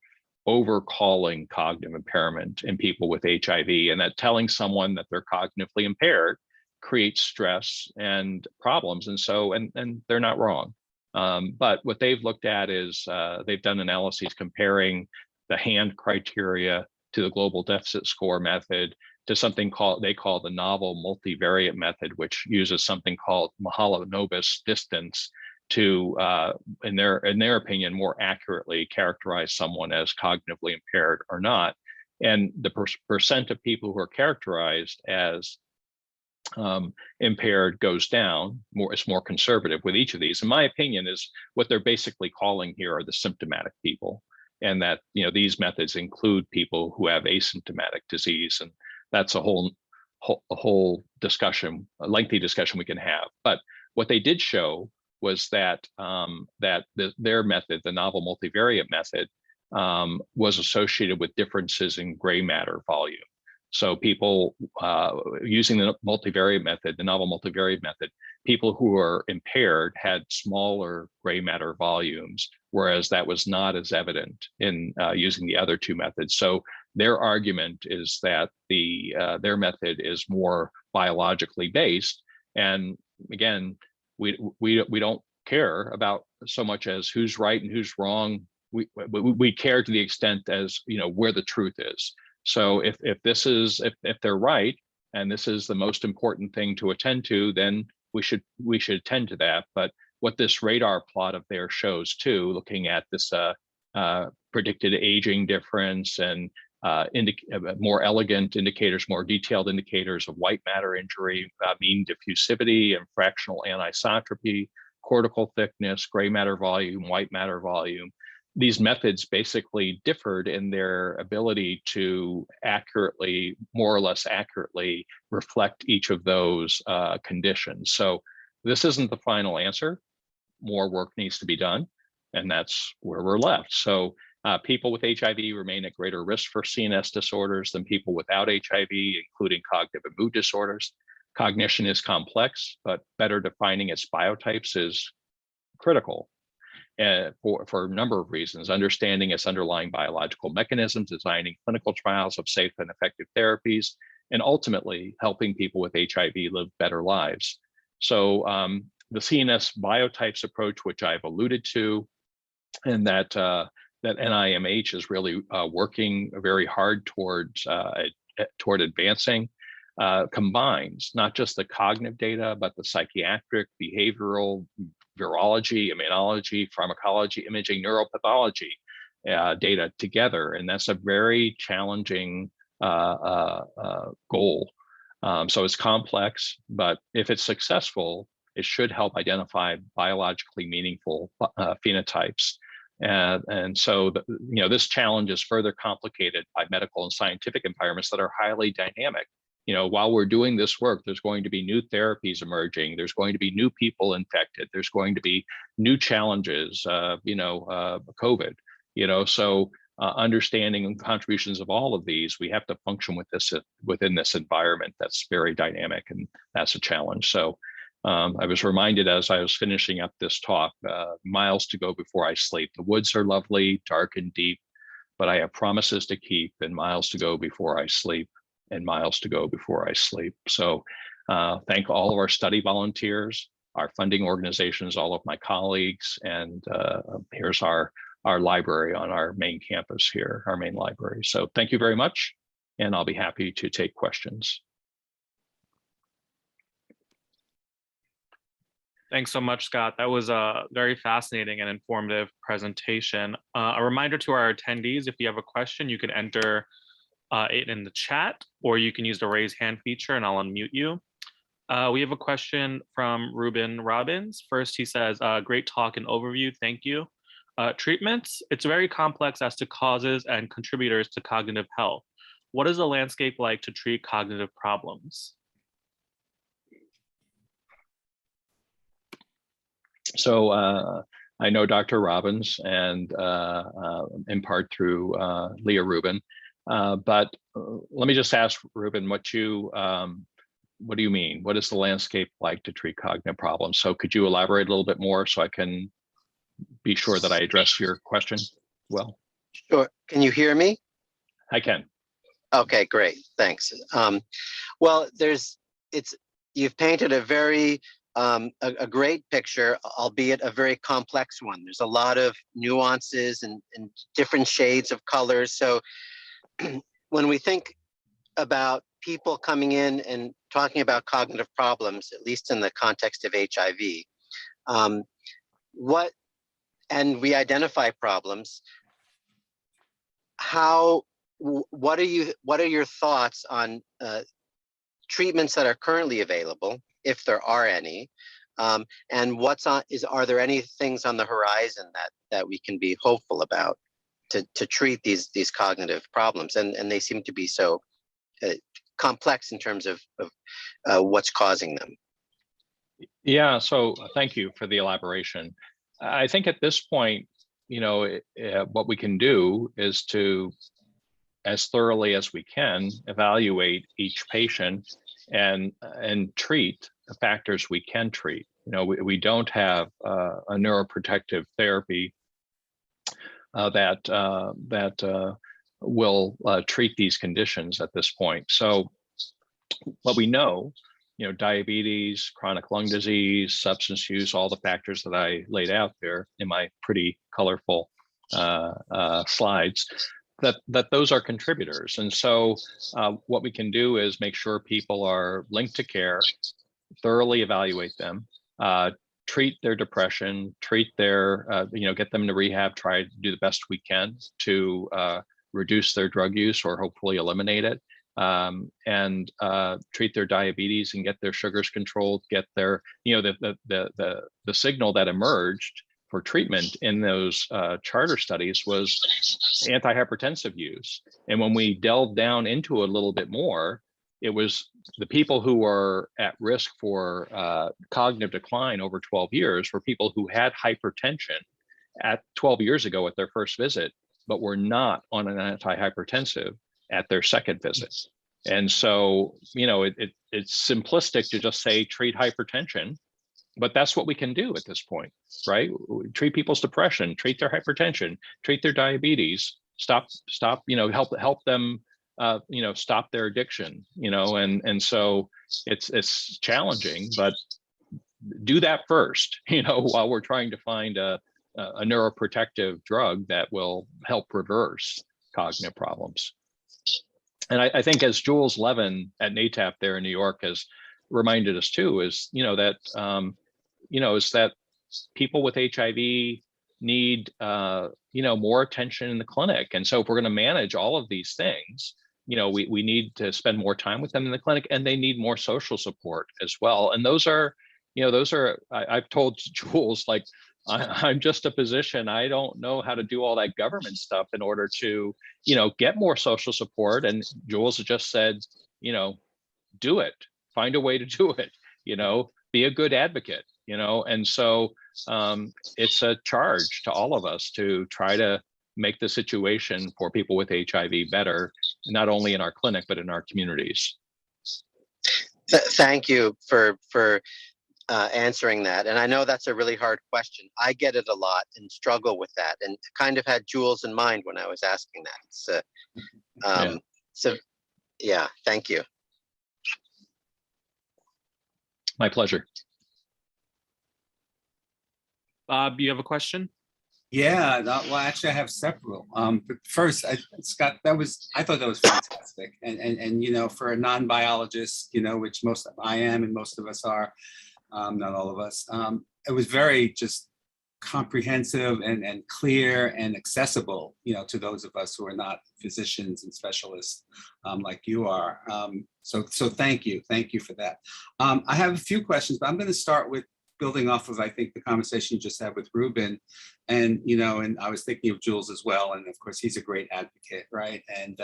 overcalling cognitive impairment in people with HIV, and that telling someone that they're cognitively impaired creates stress and problems. And so, and they're not wrong. But what they've looked at is they've done analyses comparing the HAND criteria to the global deficit score method to something they call the novel multivariate method, which uses something called Mahalanobis distance to, in their opinion, more accurately characterize someone as cognitively impaired or not. And the percent of people who are characterized as impaired goes down. It's more conservative with each of these. In my opinion, is what they're basically calling here are the symptomatic people, and that these methods include people who have asymptomatic disease, and that's a whole discussion, a lengthy discussion we can have. But what they did show was that their method, the novel multivariate method, was associated with differences in gray matter volume. So people using the multivariate method, the novel multivariate method, people who are impaired had smaller gray matter volumes, whereas that was not as evident in using the other two methods. So their argument is that their method is more biologically based. And again, we don't care about so much as who's right and who's wrong. We care to the extent as where the truth is. So if they're right, and this is the most important thing to attend to, then we should attend to that. But what this radar plot of theirs shows too, looking at this predicted aging difference and more elegant indicators, more detailed indicators of white matter injury, mean diffusivity and fractional anisotropy, cortical thickness, gray matter volume, white matter volume. These methods basically differed in their ability to accurately, more or less accurately, reflect each of those conditions. So this isn't the final answer. More work needs to be done, and that's where we're left. So people with HIV remain at greater risk for CNS disorders than people without HIV, including cognitive and mood disorders. Cognition is complex, but better defining its biotypes is critical for a number of reasons. Understanding its underlying biological mechanisms, designing clinical trials of safe and effective therapies, and ultimately helping people with HIV live better lives. So the CNS biotypes approach, which I've alluded to, and that NIMH is really working very hard toward advancing, combines not just the cognitive data, but the psychiatric, behavioral, virology, immunology, pharmacology, imaging, neuropathology data together. And that's a very challenging goal. So it's complex, but if it's successful, it should help identify biologically meaningful phenotypes. And so, this challenge is further complicated by medical and scientific environments that are highly dynamic. While we're doing this work, there's going to be new therapies emerging. There's going to be new people infected. There's going to be new challenges, COVID, so understanding and contributions of all of these, we have to function with this within this environment that's very dynamic, and that's a challenge. So I was reminded as I was finishing up this talk, miles to go before I sleep. The woods are lovely, dark and deep, but I have promises to keep, and miles to go before I sleep, and miles to go before I sleep. So thank all of our study volunteers, our funding organizations, all of my colleagues, and here's our library on our main campus here, our main library. So thank you very much, and I'll be happy to take questions. Thanks so much, Scott. That was a very fascinating and informative presentation. A reminder to our attendees, if you have a question, you can enter it in the chat, or you can use the raise hand feature and I'll unmute you. We have a question from Ruben Robbins. First, he says, great talk and overview, thank you. Treatments, it's very complex as to causes and contributors to cognitive health. What is the landscape like to treat cognitive problems? So I know Dr. Robbins, and in part through Leah Rubin, but let me just ask Rubin, what do you mean? What is the landscape like to treat cognitive problems? So could you elaborate a little bit more so I can be sure that I address your question well? Sure. Can you hear me? I can. Okay, great. Thanks. Well, you've painted a very a great picture, albeit a very complex one. There's a lot of nuances and different shades of colors. So when we think about people coming in and talking about cognitive problems, at least in the context of HIV, and we identify problems, what are your thoughts on treatments that are currently available, if there are any, and are there any things on the horizon that we can be hopeful about to treat these cognitive problems? And they seem to be so complex in terms of what's causing them. Yeah, so thank you for the elaboration. I think at this point, what we can do is to, as thoroughly as we can, evaluate each patient and treat the factors we can treat. We don't have a neuroprotective therapy that will treat these conditions at this point. So what we know, diabetes, chronic lung disease, substance use, all the factors that I laid out there in my pretty colorful slides, that those are contributors. And so what we can do is make sure people are linked to care, thoroughly evaluate them, treat their depression, treat their, get them to rehab, try to do the best we can to reduce their drug use or hopefully eliminate it, and treat their diabetes and get their sugars controlled, get their, the signal that emerged for treatment in those charter studies was antihypertensive use. And when we delved down into it a little bit more, it was the people who were at risk for cognitive decline over 12 years were people who had hypertension at 12 years ago at their first visit, but were not on an antihypertensive at their second visit. And so, it's simplistic to just say treat hypertension, but that's what we can do at this point, right? Treat people's depression, treat their hypertension, treat their diabetes, stop, help them, stop their addiction, and so it's challenging, but do that first, while we're trying to find a neuroprotective drug that will help reverse cognitive problems. And I think, as Jules Levin at NATAP there in New York has reminded us too, is that people with HIV need more attention in the clinic. And so if we're going to manage all of these things, we need to spend more time with them in the clinic, and they need more social support as well. And those are I've told Jules, like, I'm just a physician. I don't know how to do all that government stuff in order to, get more social support. And Jules just said, do it, find a way to do it, be a good advocate, and so it's a charge to all of us to try to make the situation for people with HIV better, not only in our clinic, but in our communities. Thank you for answering that. And I know that's a really hard question. I get it a lot and struggle with that, and kind of had Jules in mind when I was asking that. So yeah, thank you. My pleasure. Bob, you have a question? Yeah, well, actually, I have several. But first, Scott, I thought that was fantastic, and for a non-biologist, which I am, and most of us are, not all of us. It was very just comprehensive and clear and accessible, to those of us who are not physicians and specialists like you are. So thank you for that. I have a few questions, but I'm going to start with building off of, I think, the conversation you just had with Ruben, and and I was thinking of Jules as well, and of course he's a great advocate, right? And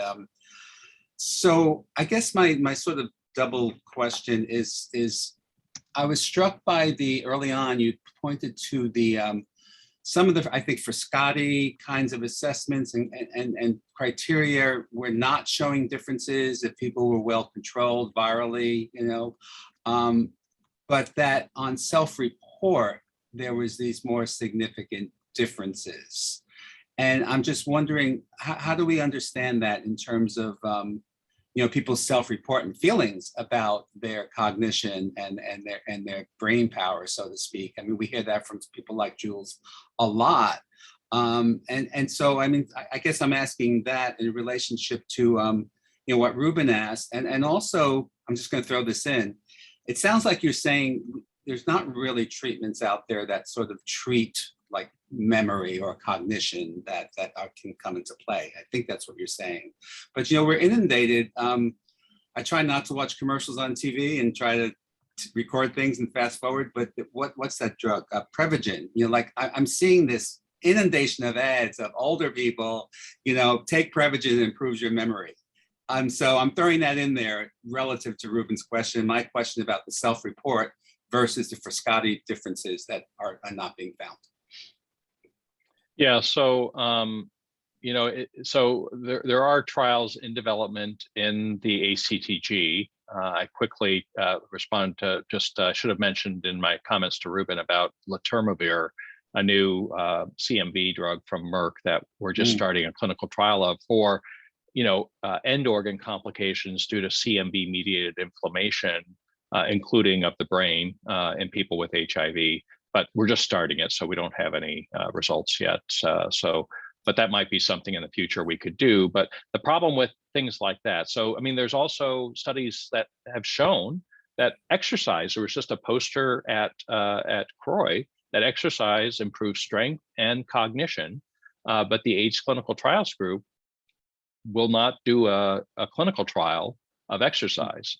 so I guess my sort of double question is I was struck by early on you pointed to the some of the, I think, for Scotty kinds of assessments and criteria were not showing differences if people were well controlled virally, but that on self-report, there was these more significant differences. And I'm just wondering, how do we understand that in terms of, people's self-report and feelings about their cognition and their brain power, so to speak? I mean, we hear that from people like Jules a lot. And so, I mean, I guess I'm asking that in relationship to, what Ruben asked. And also, I'm just going to throw this in. It sounds like you're saying there's not really treatments out there that sort of treat like memory or cognition that can come into play. I think that's what you're saying. But, we're inundated. I try not to watch commercials on TV and try to record things and fast forward. But what's that drug? Prevagen. I'm seeing this inundation of ads of older people, take Prevagen, it improves your memory. So I'm throwing that in there relative to Ruben's question, my question about the self-report versus the Frascati differences that are not being found. Yeah, so so there are trials in development in the ACTG. I quickly respond to should have mentioned in my comments to Ruben about Letendre, a new Cmv drug from Merck that we're just starting a clinical trial of for end organ complications due to CMV mediated inflammation, including of the brain in people with HIV. But we're just starting it, so we don't have any results yet. But that might be something in the future we could do. But the problem with things like that, so I mean, there's also studies that have shown that exercise. There was just a poster at CROI that exercise improves strength and cognition, but the AIDS clinical trials group will not do a clinical trial of exercise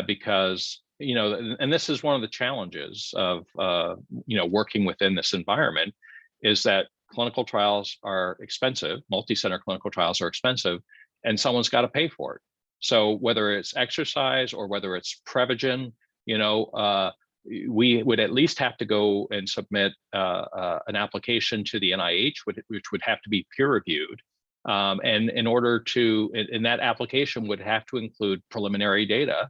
because, and this is one of the challenges of, working within this environment, is that clinical trials are expensive, multi-center clinical trials are expensive, and someone's got to pay for it. So whether it's exercise or whether it's Prevagen, we would at least have to go and submit an application to the NIH, which would have to be peer reviewed. And in order to, in that application would have to include preliminary data,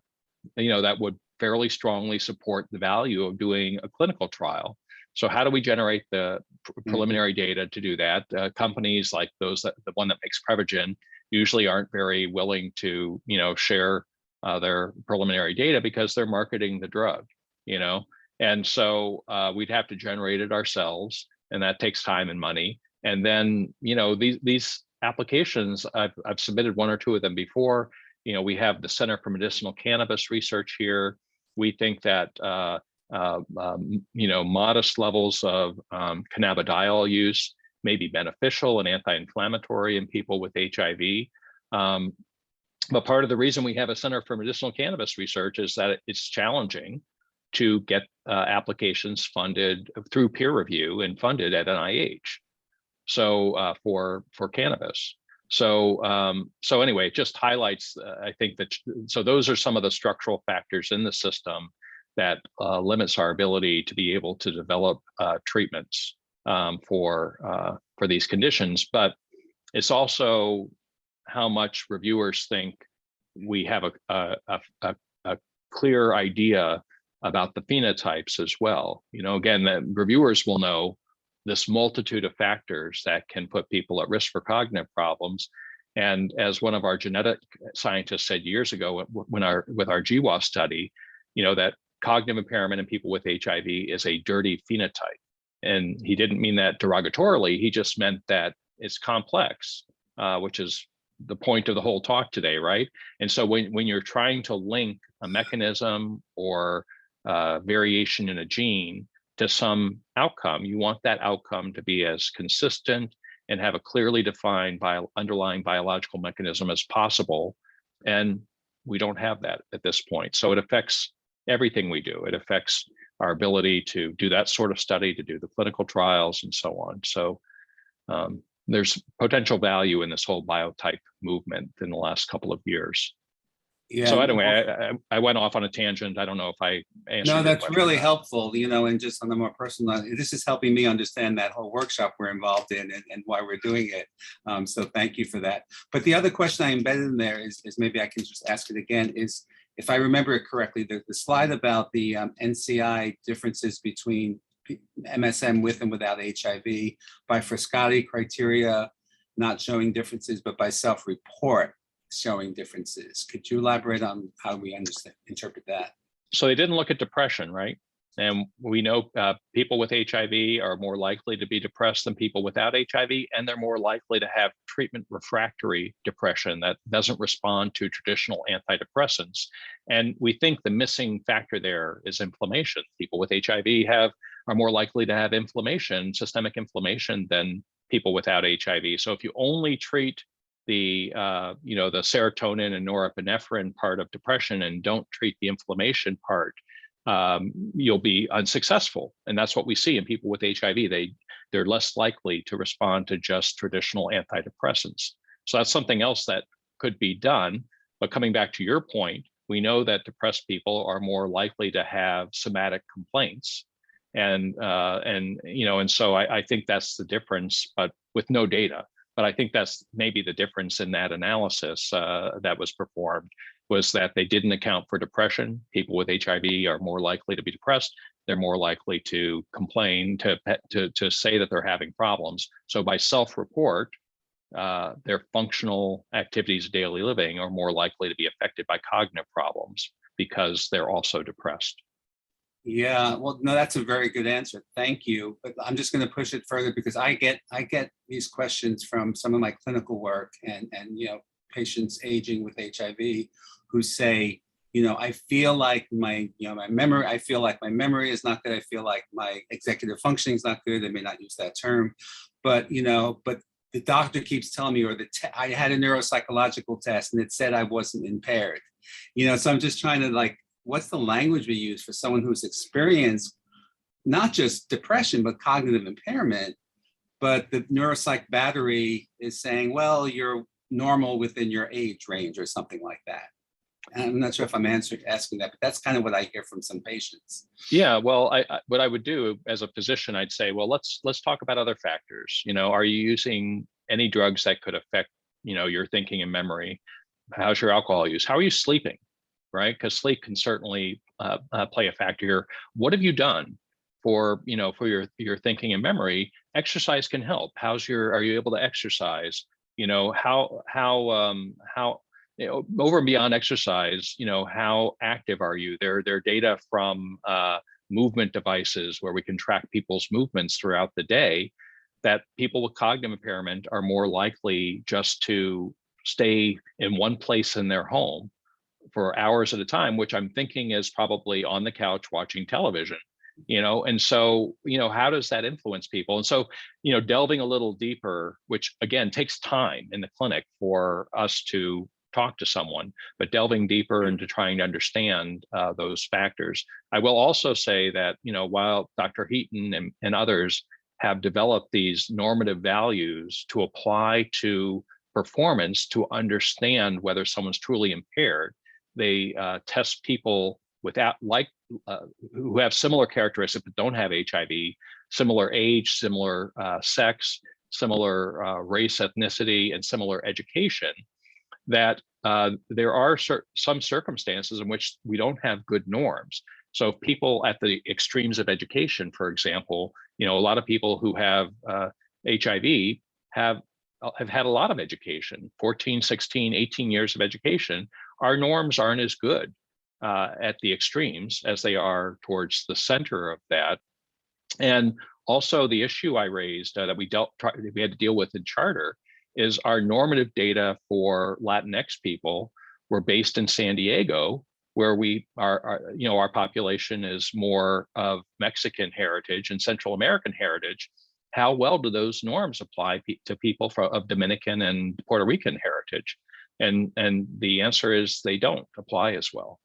that would fairly strongly support the value of doing a clinical trial. So how do we generate the preliminary data to do that? Companies like the one that makes Prevagen usually aren't very willing to, share their preliminary data because they're marketing the drug, and so we'd have to generate it ourselves, and that takes time and money. And then, these applications, I've submitted one or two of them before. We have the Center for Medicinal Cannabis Research here. We think that modest levels of cannabidiol use may be beneficial and anti-inflammatory in people with HIV. But part of the reason we have a Center for Medicinal Cannabis Research is that it's challenging to get applications funded through peer review and funded at NIH. So for cannabis. So anyway, it just highlights, I think that, so those are some of the structural factors in the system that limits our ability to be able to develop treatments for these conditions. But it's also how much reviewers think we have a clear idea about the phenotypes as well. Again, the reviewers will know this multitude of factors that can put people at risk for cognitive problems. And as one of our genetic scientists said years ago with our GWAS study, that cognitive impairment in people with HIV is a dirty phenotype. And he didn't mean that derogatorily, he just meant that it's complex, which is the point of the whole talk today, right? And so when you're trying to link a mechanism or variation in a gene to some outcome, you want that outcome to be as consistent and have a clearly defined underlying biological mechanism as possible. And we don't have that at this point. So it affects everything we do. It affects our ability to do that sort of study, to do the clinical trials and so on. So there's potential value in this whole biotype movement in the last couple of years. Yeah. So anyway, I went off on a tangent. I don't know if I answered. No, that's really helpful, and just on the more personal, this is helping me understand that whole workshop we're involved in and why we're doing it. So thank you for that. But the other question I embedded in there is maybe I can just ask it again, is if I remember it correctly, the slide about the NCI differences between MSM with and without HIV by Frascati criteria, not showing differences, but by self-report showing differences. Could you elaborate on how we interpret that? So they didn't look at depression, right? And we know people with HIV are more likely to be depressed than people without HIV, and they're more likely to have treatment refractory depression that doesn't respond to traditional antidepressants. And we think the missing factor there is inflammation. People with HIV are more likely to have inflammation, systemic inflammation, than people without HIV. So if you only treat the serotonin and norepinephrine part of depression and don't treat the inflammation part, you'll be unsuccessful. And that's what we see in people with HIV. They're less likely to respond to just traditional antidepressants. So that's something else that could be done. But coming back to your point, we know that depressed people are more likely to have somatic complaints. And so I think that's the difference, but with no data. But I think that's maybe the difference in that analysis that was performed, was that they didn't account for depression. People with HIV are more likely to be depressed. They're more likely to complain, to say that they're having problems. So by self-report, their functional activities of daily living are more likely to be affected by cognitive problems because they're also depressed. Yeah, well, no, that's a very good answer. Thank you. But I'm just going to push it further because I get these questions from some of my clinical work and patients aging with HIV who say, I feel like my memory is not good. I feel like my executive functioning is not good. They may not use that term, but the doctor keeps telling me, or I had a neuropsychological test and it said I wasn't impaired. So I'm just trying to what's the language we use for someone who's experienced not just depression, but cognitive impairment, but the neuropsych battery is saying, well, you're normal within your age range or something like that. I'm not sure if I'm asking that, but that's kind of what I hear from some patients. Yeah, well, what I would do as a physician, I'd say, well, let's talk about other factors. You know, are you using any drugs that could affect, you know, your thinking and memory? How's your alcohol use? How are you sleeping? Right, because sleep can certainly play a factor here. What have you done for, you know, for your thinking and memory? Exercise can help. Are you able to exercise? You know, how you know, over and beyond exercise, you know, how active are you? There are data from movement devices where we can track people's movements throughout the day, that people with cognitive impairment are more likely just to stay in one place in their home for hours at a time, which I'm thinking is probably on the couch watching television, you know. And so, you know, how does that influence people? And so, you know, delving a little deeper, which again takes time in the clinic for us to talk to someone, but delving deeper into trying to understand those factors. I will also say that, you know, while Dr. Heaton and others have developed these normative values to apply to performance to understand whether someone's truly impaired, they test people without who have similar characteristics but don't have HIV, similar age, similar sex, similar race, ethnicity, and similar education. That there are some circumstances in which we don't have good norms. So if people at the extremes of education, for example, you know, a lot of people who have HIV have had a lot of education, 14, 16, 18 years of education. Our norms aren't as good at the extremes as they are towards the center of that. And also the issue I raised that we had to deal with in Charter is our normative data for Latinx people were based in San Diego, where we are, you know, our population is more of Mexican heritage and Central American heritage. How well do those norms apply to people of Dominican and Puerto Rican heritage? And the answer is they don't apply as well.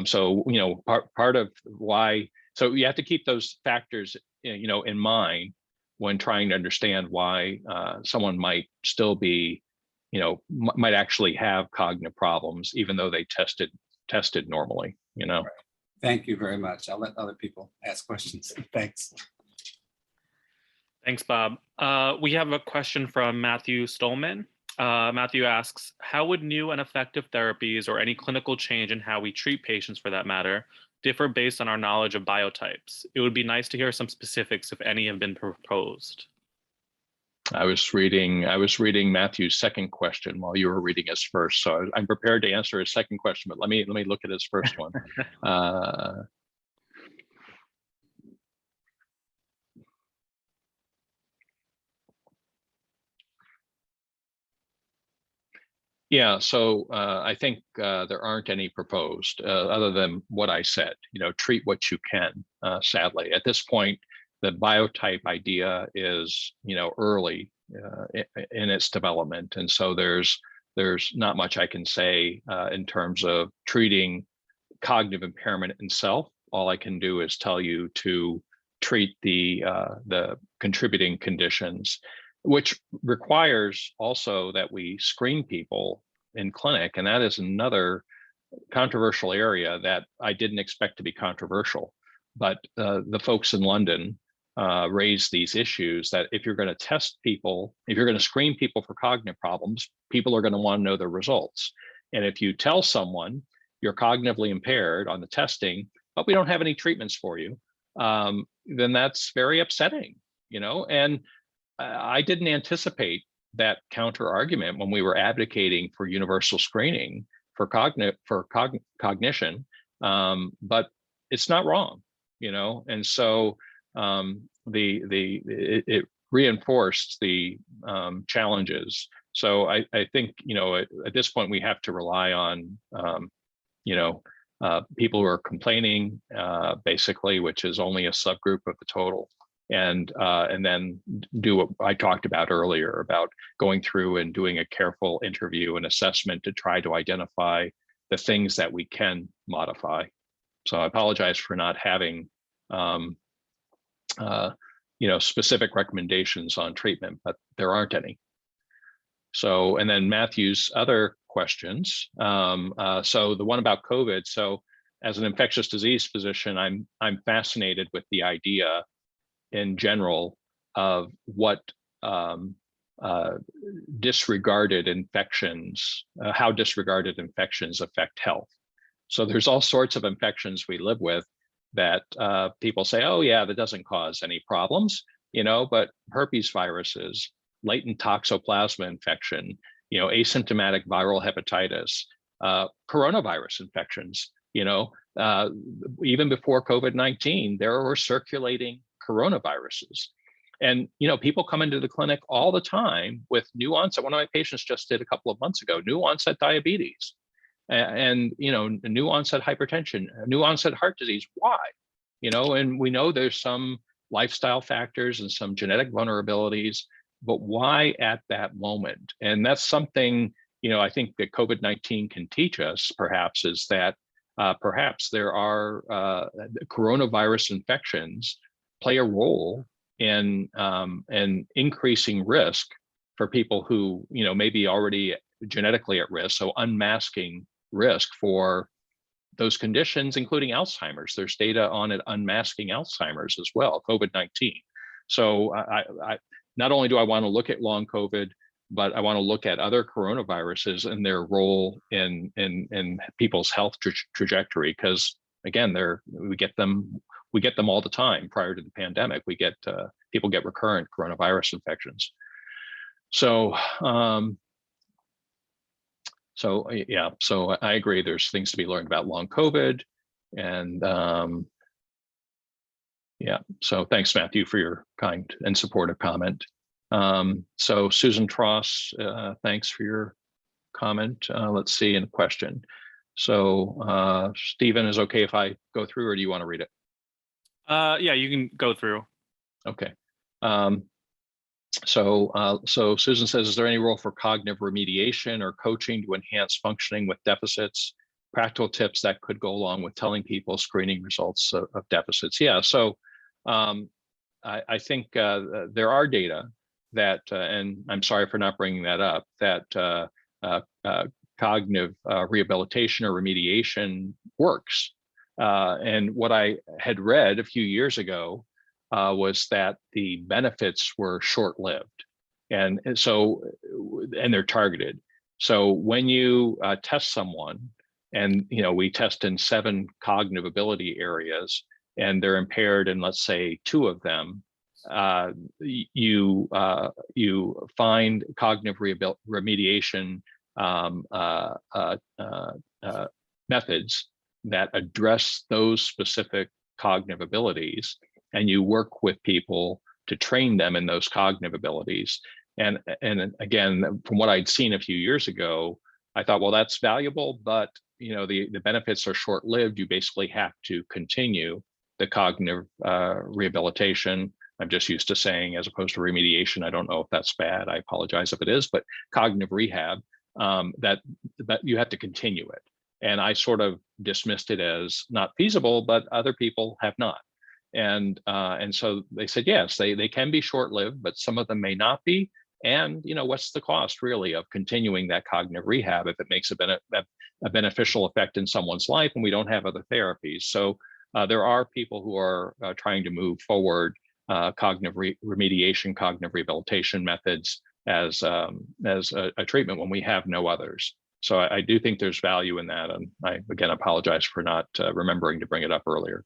So, you know, part of why, so you have to keep those factors, you know, in mind when trying to understand why someone might still be, you know, might actually have cognitive problems, even though they tested normally, you know. Thank you very much. I'll let other people ask questions. Thanks. Thanks, Bob. We have a question from Matthew Stolman. Matthew asks, how would new and effective therapies or any clinical change in how we treat patients for that matter differ based on our knowledge of biotypes? It would be nice to hear some specifics if any have been proposed. I was reading Matthew's second question while you were reading his first, so I'm prepared to answer his second question, but let me look at his first one. Yeah, so I think there aren't any proposed other than what I said, you know, treat what you can, sadly. At this point, the biotype idea is, you know, early in its development. And so there's not much I can say in terms of treating cognitive impairment itself. All I can do is tell you to treat the contributing conditions, which requires also that we screen people in clinic. And that is another controversial area that I didn't expect to be controversial. But the folks in London raised these issues that if you're going to test people, if you're going to screen people for cognitive problems, people are going to want to know the results. And if you tell someone you're cognitively impaired on the testing, but we don't have any treatments for you, then that's very upsetting, you know. And I didn't anticipate that counter argument when we were advocating for universal screening for cognition, but it's not wrong, you know. And so it reinforced the challenges. So I think, you know, at this point we have to rely on you know, people who are complaining, basically, which is only a subgroup of the total. And then do what I talked about earlier about going through and doing a careful interview and assessment to try to identify the things that we can modify. So I apologize for not having, you know, specific recommendations on treatment, but there aren't any. So, and then Matthew's other questions. So the one about COVID. So as an infectious disease physician, I'm fascinated with the idea in general of what disregarded infections, how disregarded infections affect health. So there's all sorts of infections we live with that people say, oh yeah, that doesn't cause any problems, but herpes viruses, latent toxoplasma infection, asymptomatic viral hepatitis, coronavirus infections, even before COVID-19, there were circulating coronaviruses. And, people come into the clinic all the time with new onset. One of my patients just did a couple of months ago, new onset diabetes and new onset hypertension, new onset heart disease. Why? And we know there's some lifestyle factors and some genetic vulnerabilities, but why at that moment? And that's something, I think that COVID-19 can teach us perhaps is that perhaps there are coronavirus infections play a role in increasing risk for people who, may be already genetically at risk. So unmasking risk for those conditions, including Alzheimer's. There's data on it unmasking Alzheimer's as well, COVID-19. So I not only do I want to look at long COVID, but I want to look at other coronaviruses and their role in people's health trajectory, because again, we get them all the time. Prior to the pandemic, people get recurrent coronavirus infections. So so I agree. There's things to be learned about long COVID, and so thanks, Matthew, for your kind and supportive comment. So Susan Tross, thanks for your comment. Let's see, and a question. So Stephen, is okay if I go through, or do you want to read it? Yeah, you can go through. Okay. So Susan says, is there any role for cognitive remediation or coaching to enhance functioning with deficits? Practical tips that could go along with telling people screening results of deficits. Yeah, so I think there are data that, and I'm sorry for not bringing that up, that cognitive rehabilitation or remediation works. And what I had read a few years ago was that the benefits were short-lived, and they're targeted. So when you test someone, and we test in 7 cognitive ability areas, and they're impaired in, let's say, 2 of them, you find cognitive remediation methods that address those specific cognitive abilities, and you work with people to train them in those cognitive abilities. And again, from what I'd seen a few years ago, I thought, well, that's valuable, but the benefits are short-lived. You basically have to continue the cognitive rehabilitation. I'm just used to saying, as opposed to remediation. I don't know if that's bad. I apologize if it is, but cognitive rehab, that you have to continue it. And I sort of dismissed it as not feasible, but other people have not. And so they said, yes, they can be short-lived, but some of them may not be. And what's the cost really of continuing that cognitive rehab if it makes a beneficial effect in someone's life and we don't have other therapies? So there are people who are trying to move forward cognitive remediation, cognitive rehabilitation methods as a treatment when we have no others. So I do think there's value in that. And I, again, apologize for not remembering to bring it up earlier.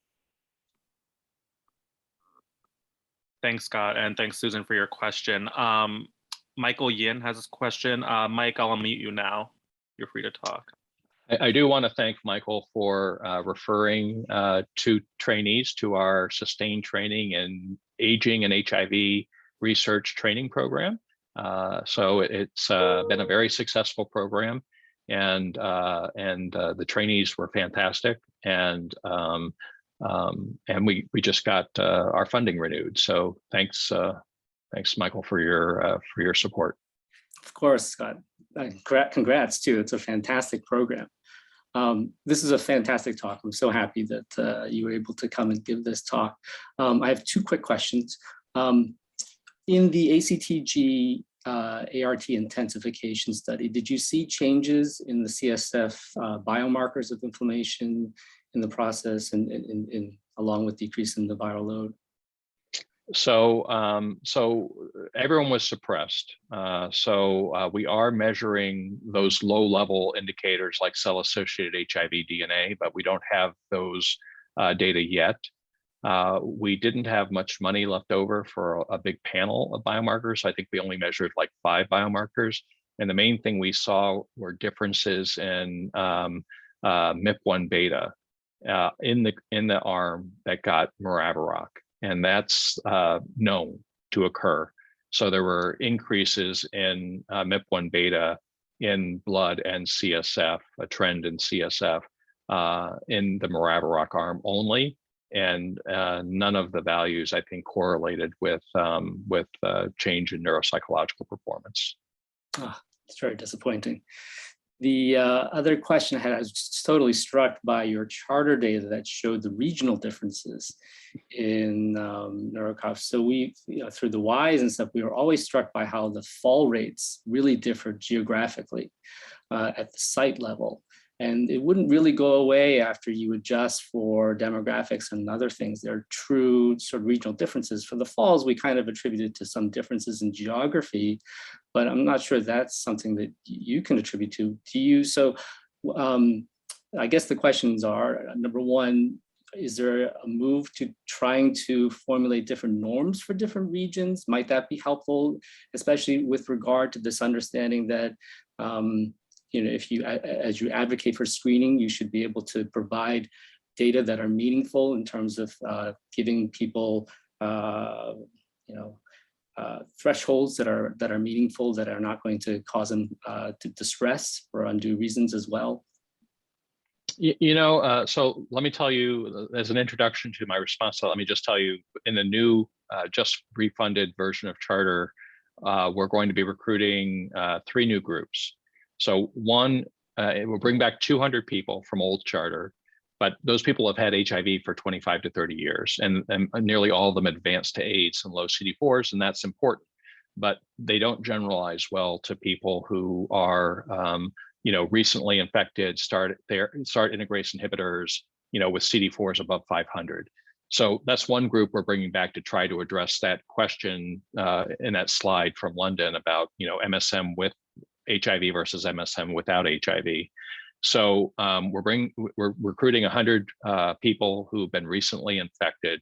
Thanks, Scott, and thanks, Susan, for your question. Michael Yin has a question. Mike, I'll unmute you now. You're free to talk. I do want to thank Michael for referring 2 trainees to our sustained training in aging and HIV research training program. So it's been a very successful program, and the trainees were fantastic, and we just got our funding renewed. So thanks, Michael, for your support. Of course, Scott. Congrats too. It's a fantastic program. This is a fantastic talk. I'm so happy that you were able to come and give this talk. I have 2 quick questions. In the ACTG ART intensification study, did you see changes in the CSF biomarkers of inflammation in the process and along with decrease in the viral load? So everyone was suppressed. We are measuring those low-level indicators like cell-associated HIV DNA, but we don't have those data yet. We didn't have much money left over for a big panel of biomarkers. I think we only measured like 5 biomarkers. And the main thing we saw were differences in MIP1 beta in the arm that got Maraviroc. And that's known to occur. So there were increases in MIP1 beta in blood and CSF, a trend in CSF in the Maraviroc arm only. And none of the values, I think, correlated with change in neuropsychological performance. Oh, it's very disappointing. The other question I had, I was totally struck by your charter data that showed the regional differences in neurocognition. So we, through the Ys and stuff, we were always struck by how the fall rates really differed geographically at the site level. And it wouldn't really go away after you adjust for demographics and other things. There are true sort of regional differences. For the falls, we kind of attributed to some differences in geography, but I'm not sure that's something that you can attribute to. Do you? So I guess the questions are, number one, is there a move to trying to formulate different norms for different regions? Might that be helpful, especially with regard to this understanding that if you, as you advocate for screening, you should be able to provide data that are meaningful in terms of giving people, thresholds that are meaningful, that are not going to cause them to distress for undue reasons as well. So let me tell you, as an introduction to my response, let me just tell you, in the new, just refunded version of Charter, we're going to be recruiting 3 new groups. So one, it will bring back 200 people from old Charter, but those people have had HIV for 25 to 30 years, and nearly all of them advanced to AIDS and low CD4s, and that's important. But they don't generalize well to people who are, recently infected, start integrase inhibitors, with CD4s above 500. So that's one group we're bringing back to try to address that question in that slide from London about, MSM with HIV versus MSM without HIV. So we're recruiting 100 people who've been recently infected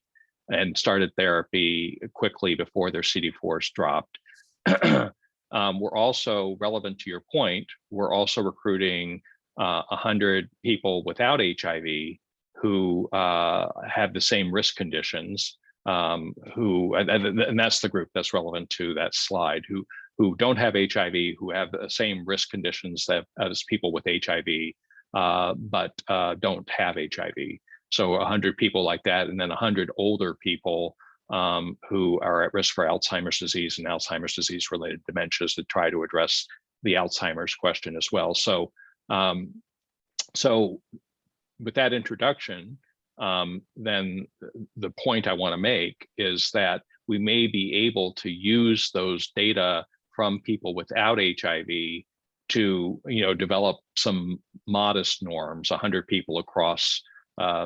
and started therapy quickly before their CD4s dropped. We're also, relevant to your point, we're also recruiting 100 people without HIV who have the same risk conditions, and that's the group that's relevant to that slide, who don't have HIV, who have the same risk conditions as people with HIV, but don't have HIV. So 100 people like that, and then 100 older people who are at risk for Alzheimer's disease and Alzheimer's disease-related dementias, to try to address the Alzheimer's question as well. So, with that introduction, then the point I want to make is that we may be able to use those data from people without HIV to, develop some modest norms. 100 people across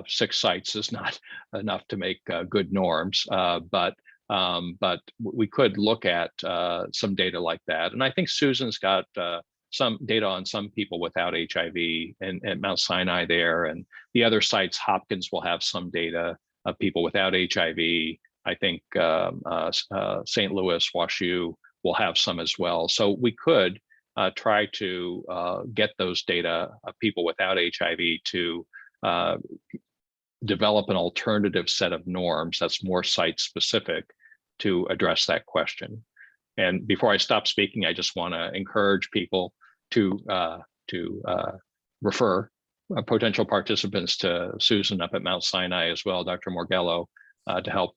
6 sites is not enough to make good norms, but we could look at some data like that. And I think Susan's got some data on some people without HIV and Mount Sinai there, and the other sites, Hopkins will have some data of people without HIV. I think St. Louis, WashU will have some as well. So we could try to get those data of people without HIV to develop an alternative set of norms that's more site specific to address that question. And before I stop speaking, I just want to encourage people to refer potential participants to Susan up at Mount Sinai as well, Dr. Morgello, to help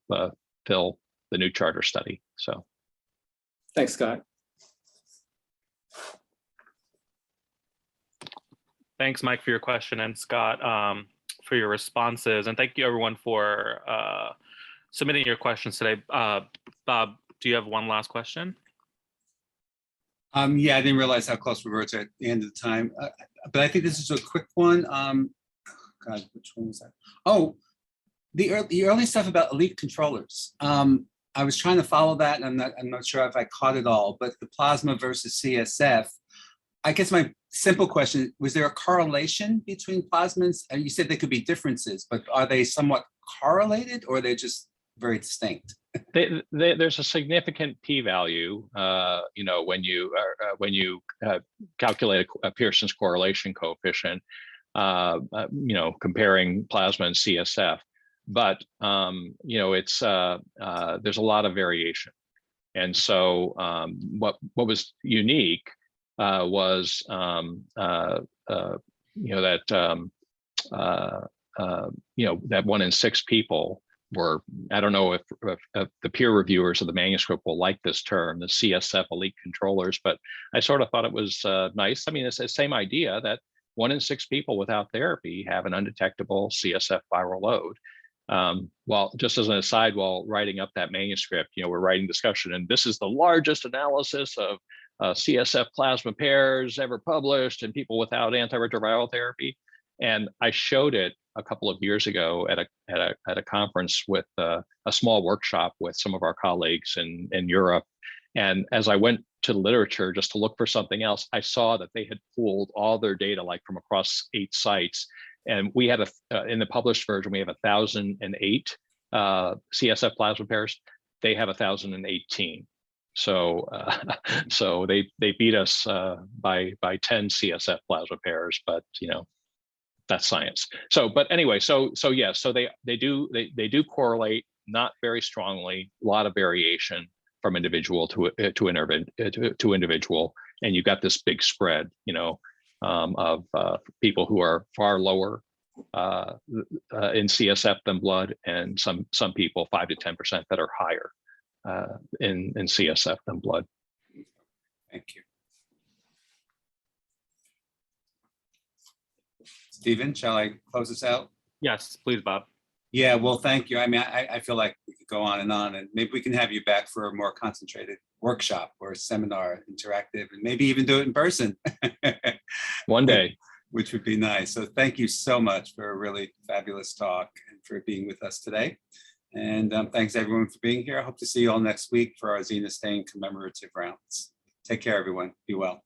fill the new charter study. So, thanks, Scott. Thanks, Mike, for your question, and Scott, for your responses. And thank you, everyone, for submitting your questions today. Bob, do you have one last question? Yeah, I didn't realize how close we were to the end of the time, but I think this is a quick one. God, which one was that? Oh, the early stuff about elite controllers. I was trying to follow that, and I'm not sure if I caught it all. But the plasma versus CSF. I guess my simple question: was there a correlation between plasmas? You said there could be differences, but are they somewhat correlated, or are they just very distinct? There's a significant p-value, when you calculate a Pearson's correlation coefficient, comparing plasma and CSF. But it's there's a lot of variation, and so what was unique was that 1 in 6 people were, I don't know if the peer reviewers of the manuscript will like this term, the CSF elite controllers, but I sort of thought it was nice. I mean, it's the same idea that 1 in 6 people without therapy have an undetectable CSF viral load. Well, just as an aside, while writing up that manuscript, we're writing discussion, and this is the largest analysis of CSF plasma pairs ever published in people without antiretroviral therapy. And I showed it a couple of years ago at a conference with a small workshop with some of our colleagues in Europe. And as I went to the literature just to look for something else, I saw that they had pooled all their data, like from across 8 sites. And we had in the published version, we have 1,008 CSF plasma pairs. They have 1,018. So so they beat us by 10 CSF plasma pairs, but that's science. So, but anyway, so yeah, so they do correlate, not very strongly, a lot of variation from individual to individual, and you got this big spread, of people who are far lower in CSF than blood, and some people 5 to 10% that are higher in CSF than blood. Thank you. Stephen, shall I close this out? Yes, please, Bob. Yeah, well, thank you. I mean, I feel like we could go on, and maybe we can have you back for a more concentrated workshop or a seminar, interactive, and maybe even do it in person. One day. Which would be nice. So thank you so much for a really fabulous talk and for being with us today. And thanks everyone for being here. I hope to see you all next week for our Xenastain commemorative rounds. Take care, everyone. Be well.